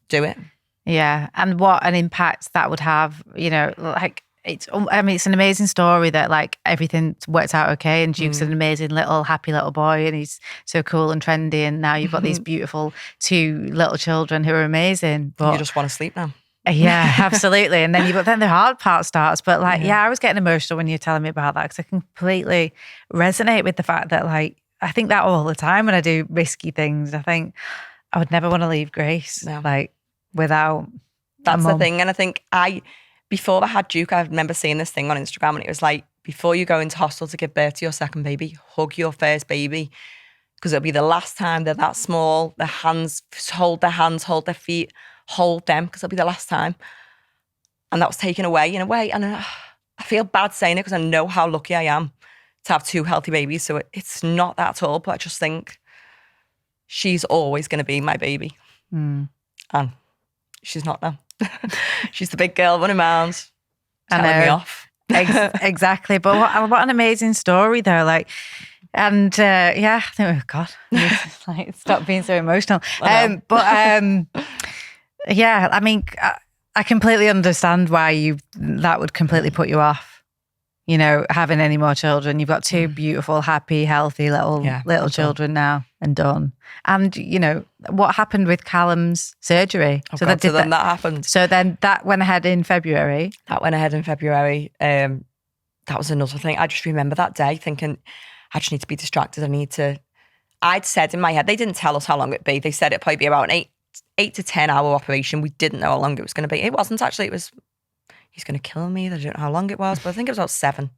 do it. Yeah. And what an impact that would have, like it's an amazing story that like everything worked out okay, and Duke's an amazing little happy little boy, and he's so cool and trendy, and now you've got these beautiful 2 little children who are amazing. But you just want to sleep now. Yeah, absolutely. And then the hard part starts. But like, I was getting emotional when you were telling me about that because I completely resonate with the fact that like, I think that all the time when I do risky things. I think I would never want to leave Grace like without That's the thing. And I think before I had Duke, I remember seeing this thing on Instagram, and it was like, before you go into hospital to give birth to your second baby, hug your first baby, because it'll be the last time they're that small. Hold their hands, hold their feet, hold them, because it'll be the last time. And that was taken away in a way. And I feel bad saying it because I know how lucky I am to have 2 healthy babies. So it's not that at all. But I just think she's always going to be my baby. And she's not now. She's the big girl running around, telling me off. Exactly. But what an amazing story though. Like, and I think, oh God, like, stop being so emotional. Yeah, I mean, I completely understand why that would completely put you off, having any more children. You've got 2 beautiful, happy, healthy little children now and done. And, what happened with Callum's surgery? So that happened. So then that went ahead in February. That was another thing. I just remember that day thinking, I just need to be distracted. I'd said in my head, they didn't tell us how long it'd be. They said it'd probably be about an 8 to 10 hour operation. We didn't know how long it was going to be. It wasn't actually. It was, he's going to kill me. I don't know how long it was, but I think it was about 7.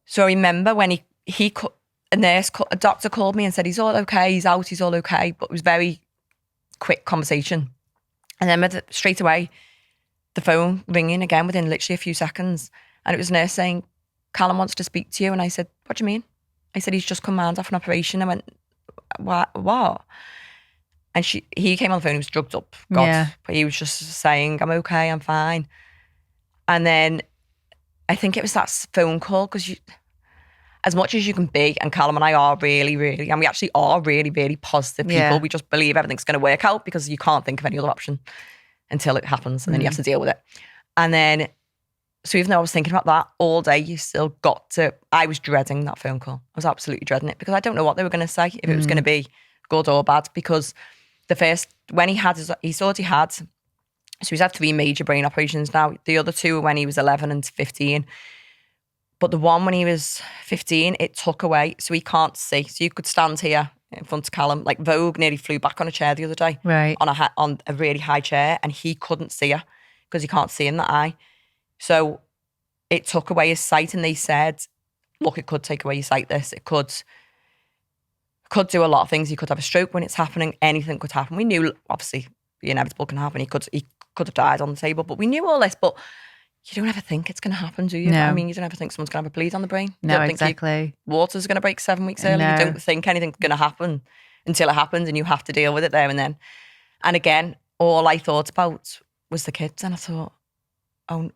So I remember when a doctor called me and said, he's all okay, he's out, he's all okay. But it was very quick conversation. And then straight away, the phone ringing again within literally a few seconds. And it was a nurse saying, Callum wants to speak to you. And I said, what do you mean? I said, he's just come round off an operation. I went, what? And he came on the phone, he was drugged up, but he was just saying, I'm okay, I'm fine. And then I think it was that phone call, because as much as you can be, and Callum and I are really, really, and we actually are really, really positive people. We just believe everything's going to work out because you can't think of any other option until it happens, and then you have to deal with it. And then, so even though I was thinking about that all day, I was dreading that phone call. I was absolutely dreading it because I don't know what they were going to say, if it was going to be good or bad, because when he's already had, so he's had 3 major brain operations now. The other 2 were when he was 11 and 15. But the one when he was 15, it took away, so he can't see. So you could stand here in front of Callum. Like Vogue nearly flew back on a chair the other day, Right. on a really high chair, and he couldn't see her because he can't see in the eye. So it took away his sight, and they said, look, it could take away your sight, this. It could do a lot of things. He could have a stroke when it's happening. Anything could happen. We knew, obviously, the inevitable can happen. He could have died on the table, but we knew all this. But you don't ever think it's going to happen, do you? No. I mean, you don't ever think someone's going to have a bleed on the brain. You No, don't think exactly. water's going to break 7 weeks early. No. You don't think anything's going to happen until it happens, and you have to deal with it there and then. And again, all I thought about was the kids, and I thought, oh,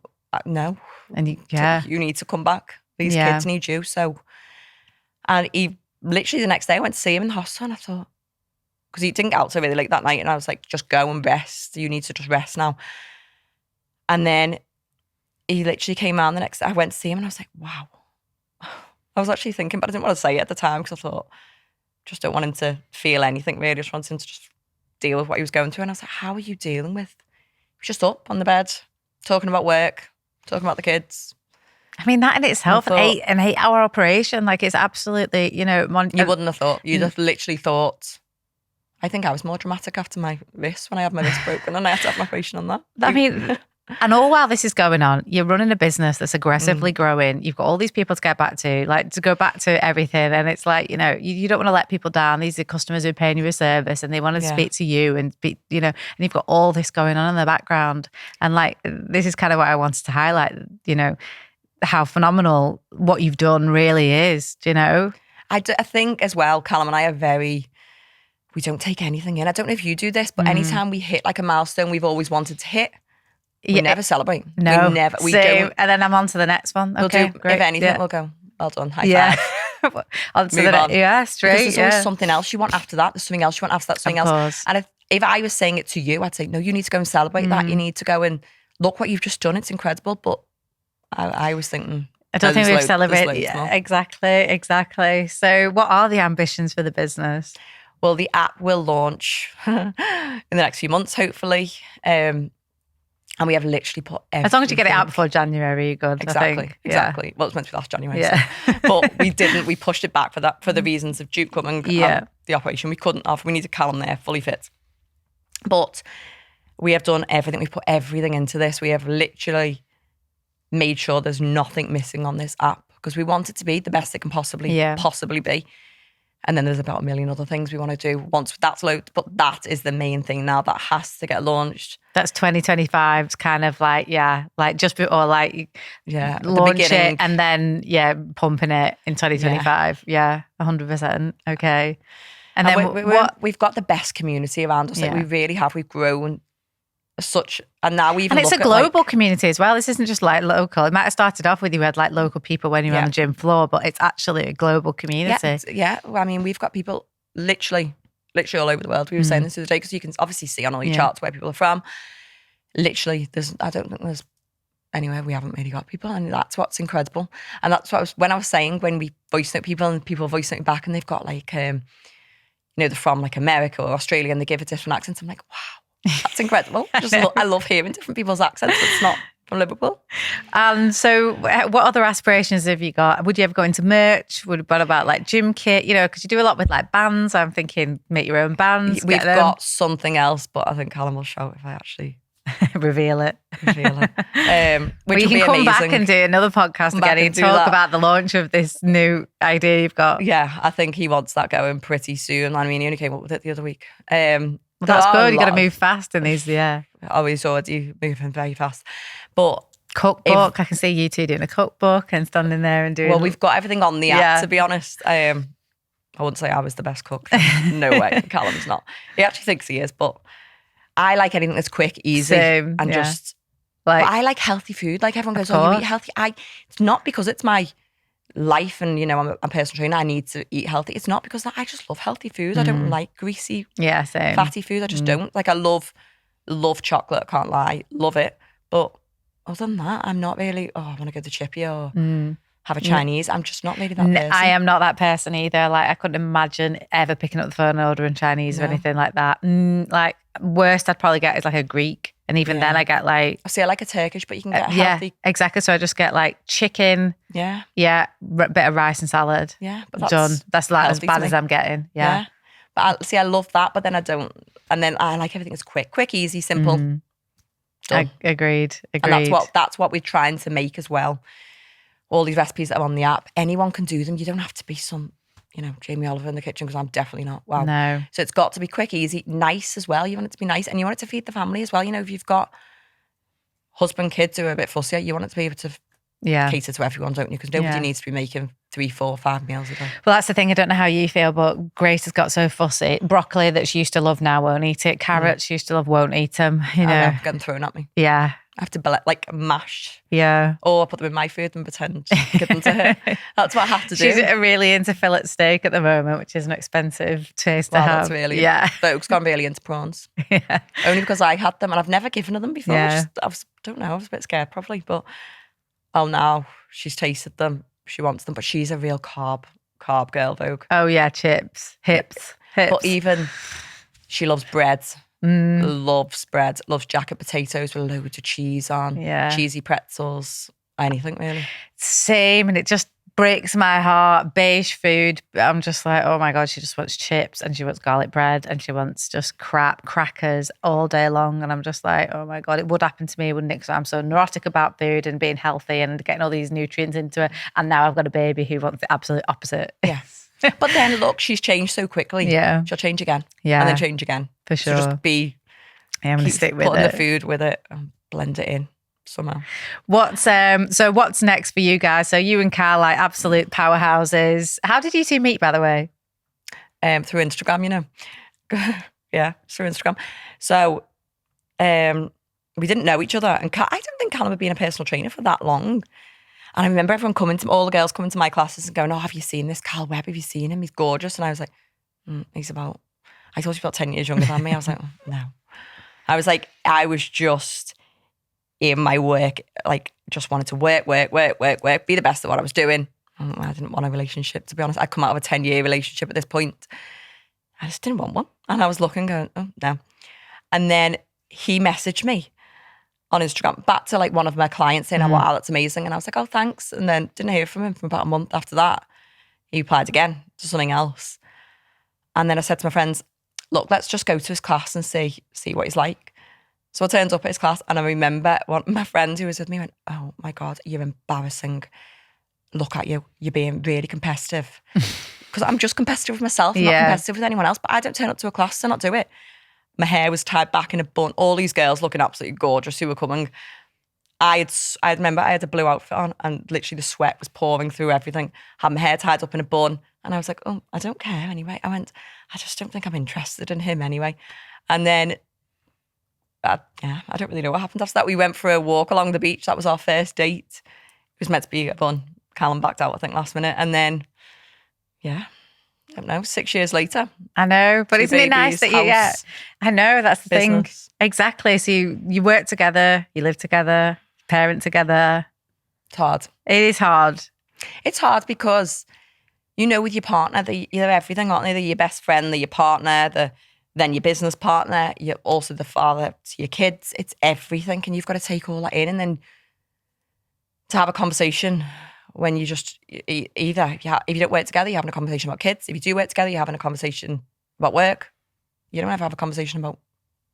no. And You need to come back. These kids need you. So, and he literally the next day I went to see him in the hospital, and I thought, because he didn't get out so really late that night, and I was like, just go and rest. You need to just rest now. And then he literally came around the next day. I went to see him, and I was like, wow. I was actually thinking, but I didn't want to say it at the time because I thought, just don't want him to feel anything really. I just want him to just deal with what he was going through. And I was like, how are you dealing with? He was just up on the bed, talking about work, talking about the kids. I mean, that in itself, an 8-hour operation, like it's absolutely, you wouldn't have thought. You'd have literally thought. I think I was more dramatic after my wrist, when I had my wrist broken, and I had to have an operation on that. I mean, and all while this is going on, you're running a business that's aggressively growing. You've got all these people to get back to, like to go back to everything. And it's like, you don't want to let people down. These are customers who are paying you a service, and they want to speak to you and be, and you've got all this going on in the background. And like, this is kind of what I wanted to highlight, how phenomenal what you've done really is, I think as well, Callum and I are we don't take anything in. I don't know if you do this, but anytime we hit like a milestone we've always wanted to hit, we never celebrate. No. We don't. And then I'm on to the next one. Okay, great. If anything, we'll go, well done, high five. On to the next. Yeah, straight. Because there's always something else you want after that. There's something else you want after that, something else. And if I was saying it to you, I'd say, no, you need to go and celebrate that. You need to go and look what you've just done. It's incredible. But I was thinking, I don't think we've celebrated. Yeah, exactly. So what are the ambitions for the business? Well, the app will launch in the next few months, hopefully. And we have literally put everything. As long as you get it out before January, you're good. Exactly. Well, it's meant to be last January. Yeah. So. But we didn't. We pushed it back for the reasons of Duke coming and the operation. We couldn't have. We needed Callum there, fully fit. But we have done everything. We've put everything into this. We have literally made sure there's nothing missing on this app because we want it to be the best it can possibly be. And then there's about a million other things we want to do once that's loaded. But that is the main thing now that has to get launched. That's 2025's kind of like, just before launch it and then, pumping it in 2025. Yeah, 100%. Okay. And then we've got the best community around us. Like we really have. We've grown such, and now we even and it's a global community as well. This isn't just like local. It might have started off with you had like local people when you were on the gym floor, but it's actually a global community. Yeah. I mean, we've got people literally all over the world. We were saying this the other day because you can obviously see on all your charts where people are from. Literally, I don't think there's anywhere we haven't really got people, and that's what's incredible. And that's what I was saying when we voice note people and people voice note back, and they've got like they're from like America or Australia, and they give a different accent. I'm like, wow. That's incredible. I love hearing different people's accents. It's not from Liverpool. So what other aspirations have you got? Would you ever go into merch? What about like gym kit? Because you do a lot with like bands. I'm thinking make your own bands. We've got something else, but I think Callum will show if I actually reveal it. Which you can come amazing. back and do another podcast again and talk about the launch of this new idea you've got. Yeah, I think he wants that going pretty soon. I mean, he only came up with it the other week. Well, that's good. You've got to move fast in these, Always already moving very fast. But cookbook, I can see you two doing a cookbook and standing there and doing. Well, we've got everything on the app, to be honest. I wouldn't say I was the best cook. No way. Callum's not. He actually thinks he is, but I like anything that's quick, easy, just like. But I like healthy food. Like everyone goes, "Oh, you eat healthy." It's not because it's my life and I'm a personal trainer, I need to eat healthy. It's not because I just love healthy food. I don't like greasy, same. fatty food. I just don't. Like I love chocolate, I can't lie, love it. But other than that, I'm not really, I want to go to Chippy or have a Chinese. I'm just not really that person. I am not that person either. Like I couldn't imagine ever picking up the phone and ordering Chinese or anything like that. Like worst I'd probably get is like a Greek And even then I get like... I see, I like a Turkish, but you can get a yeah, healthy... exactly. So I just get like chicken. Yeah. Yeah. Bit of rice and salad. Yeah. But that's done. That's like as bad me. as I'm getting. Yeah. But I love that, but then I don't. And then I like everything that's quick, easy, simple. Agreed. And that's what we're trying to make as well. All these recipes that are on the app, anyone can do them. You don't have to be some, Jamie Oliver in the kitchen, because I'm definitely not. Wow. No. So it's got to be quick, easy, nice as well. You want it to be nice, and you want it to feed the family as well. If you've got husband, kids who are a bit fussier, you want it to be able to cater to everyone, don't you? Because nobody needs to be making 3, 4, 5 meals a day. Well, that's the thing. I don't know how you feel, but Grace has got so fussy. Broccoli that she used to love now won't eat it. Carrots she used to love won't eat them. I know, getting thrown at me. Yeah. I have to like mash. Yeah. Or put them in my food and pretend to give them to her. That's what I have to do. She's really into fillet steak at the moment, which is an expensive taste to have. That's really... Yeah. Vogue's gone really into prawns. Yeah. Only because I had them and I've never given her them before. Yeah. I don't know. I was a bit scared probably, but now she's tasted them. She wants them, but she's a real carb girl, Vogue. Oh yeah, chips, hips. But even she loves bread. Loves bread, loves jacket potatoes with loads of cheese on, cheesy pretzels, anything really. Same, and it just breaks my heart. Beige food, I'm just like, oh my God, she just wants chips and she wants garlic bread and she wants just crackers all day long. And I'm just like, oh my God, it would happen to me, wouldn't it? Because I'm so neurotic about food and being healthy and getting all these nutrients into it. And now I've got a baby who wants the absolute opposite. Yes. But then look, she's changed so quickly. Yeah. She'll change again. Yeah. And then change again. For sure. So just I'm going to stick with putting it. the food with it and blend it in somehow. What's next for you guys? So you and Carl, like absolute powerhouses. How did you two meet, by the way? Through Instagram, yeah, through Instagram. So we didn't know each other. And I don't think Callum had been a personal trainer for that long. And I remember everyone all the girls coming to my classes and going, oh, have you seen this Carl Webb? Have you seen him? He's gorgeous. And I was like, I thought he was about 10 years younger than me. I was like, no. I was just in my work, like just wanted to work, be the best at what I was doing. I didn't want a relationship, to be honest. I'd come out of a 10-year relationship at this point. I just didn't want one. And I was looking going, oh, no. And then he messaged me on Instagram back to like one of my clients saying, oh, wow, that's amazing. And I was like, oh, thanks. And then didn't hear from him for about a month after that. He applied again to something else. And then I said to my friends, look, let's just go to his class and see what he's like. So I turned up at his class and I remember one of my friends who was with me went, oh my God, you're embarrassing. Look at you. You're being really competitive. Because I'm just competitive with myself. I'm not competitive with anyone else. But I don't turn up to a class to not do it. My hair was tied back in a bun. All these girls looking absolutely gorgeous who were coming. I remember I had a blue outfit on and literally the sweat was pouring through everything. Had my hair tied up in a bun. And I was like, oh, I don't care anyway. I just don't think I'm interested in him anyway. And then, I don't really know what happened after that. We went for a walk along the beach. That was our first date. It was meant to be fun. Callum backed out, I think, last minute. And then, I don't know, 6 years later. I know, but isn't it nice that you get... I know, that's the business. thing. Exactly. So you work together, you live together, parent together. It's hard. It is hard. It's hard because... with your partner, they're everything, aren't they? They're your best friend, they're your partner, then your business partner, you're also the father to your kids. It's everything, and you've got to take all that in. And then to have a conversation when you just, if you don't work together, you're having a conversation about kids. If you do work together, you're having a conversation about work. You don't ever have a conversation about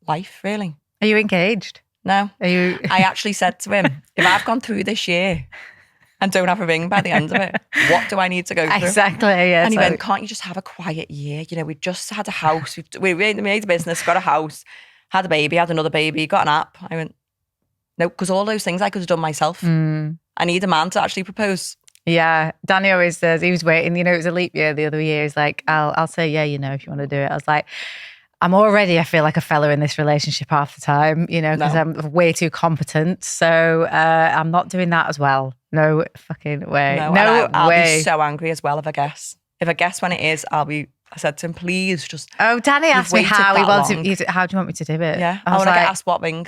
life, really. Are you engaged? No. Are you? I actually said to him, if I've gone through this year and don't have a ring by the end of it, what do I need to go through? Exactly, yeah. And he went, can't you just have a quiet year? We've just had a house, we made a business, got a house, had a baby, had another baby, got an app. I went, no, because all those things I could have done myself. I need a man to actually propose. Yeah, Danny always says, he was waiting, it was a leap year the other year. He's like, I'll say, if you want to do it. I was like, I feel like a fella in this relationship half the time, because I'm way too competent. So I'm not doing that as well. No fucking way. No way. I'll be so angry as well if I guess. If I guess when it is, I said to him, please just. Oh, Danny asked me how he wants it. How do you want me to do it? Yeah. I want to get asked what ring.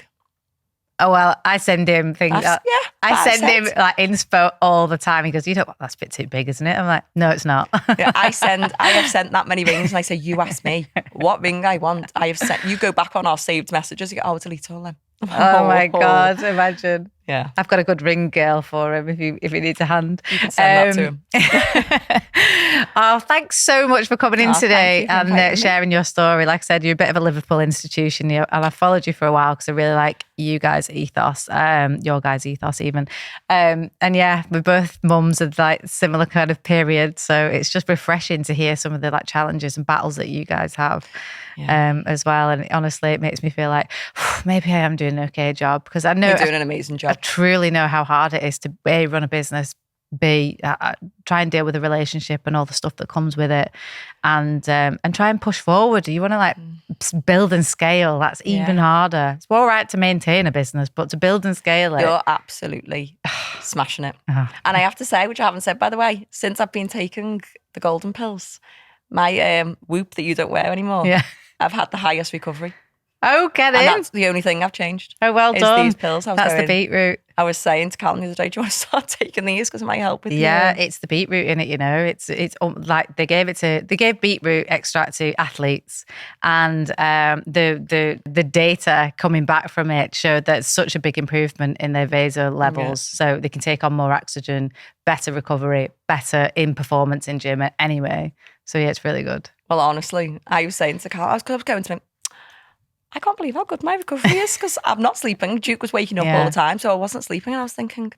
Oh, well, I send him things. I send him like inspo all the time. He goes, that's a bit too big, isn't it? I'm like, no, it's not. I have sent that many rings and I say, you ask me what ring I want. I have sent, you go back on our saved messages, you go, I'll delete all them. Oh my God, imagine. Yeah. I've got a good ring girl for him if he needs a hand. You can send that to him. Oh, thanks so much for coming in today and sharing your story. Like I said, you're a bit of a Liverpool institution, and I've followed you for a while because I really like you guys' ethos, your guys' ethos even. And yeah, we're both mums of like similar kind of period, so it's just refreshing to hear some of the like challenges and battles that you guys have as well. And honestly, it makes me feel like maybe I am doing an okay job, because I know you're doing an amazing job. I truly know how hard it is to A, run a business, B, try and deal with a relationship and all the stuff that comes with it, and try and push forward. You want to like build and scale. That's even harder. It's all right to maintain a business, but to build and scale it, you're absolutely smashing it. And I have to say, which I haven't said by the way, since I've been taking the golden pills, my Whoop that you don't wear anymore, I've had the highest recovery. Oh, get and in. That's the only thing I've changed. Oh, well done. These pills. That's the beetroot. I was saying to Callum the other day, do you want to start taking these because it might help with you? Yeah, it's the beetroot in it, you know. It's like they gave beetroot extract to athletes, and the data coming back from it showed that it's such a big improvement in their vaso levels, so they can take on more oxygen, better recovery, better in performance in gym anyway. So yeah, it's really good. Well, honestly, I was saying to Callum, I was going to him, I can't believe how good my recovery is, because I'm not sleeping. Duke was waking up all the time, so I wasn't sleeping. And I was thinking,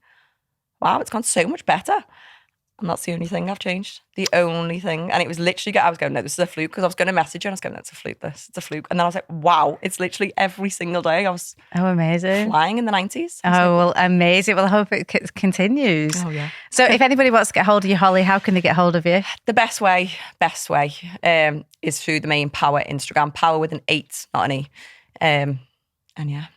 wow, it's gone so much better. And that's the only thing I've changed. The only thing. And it was literally, I was going, no, this is a fluke, because I was going to message you and I was going, no, it's a fluke, it's a fluke. And then I was like, wow, it's literally every single day. I was amazing. Flying in the 90s. Well, amazing. Well, I hope it continues. Oh, yeah. So if anybody wants to get hold of you, Holly, how can they get hold of you? The best way is through the main Power Instagram, Power with an 8, not an E. And yeah.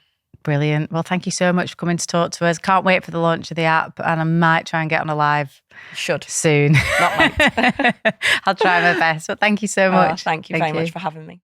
Brilliant. Well, thank you so much for coming to talk to us. Can't wait for the launch of the app, and I might try and get on a live soon. Not might. I'll try my best. But thank you so much. Thank you very much for having me.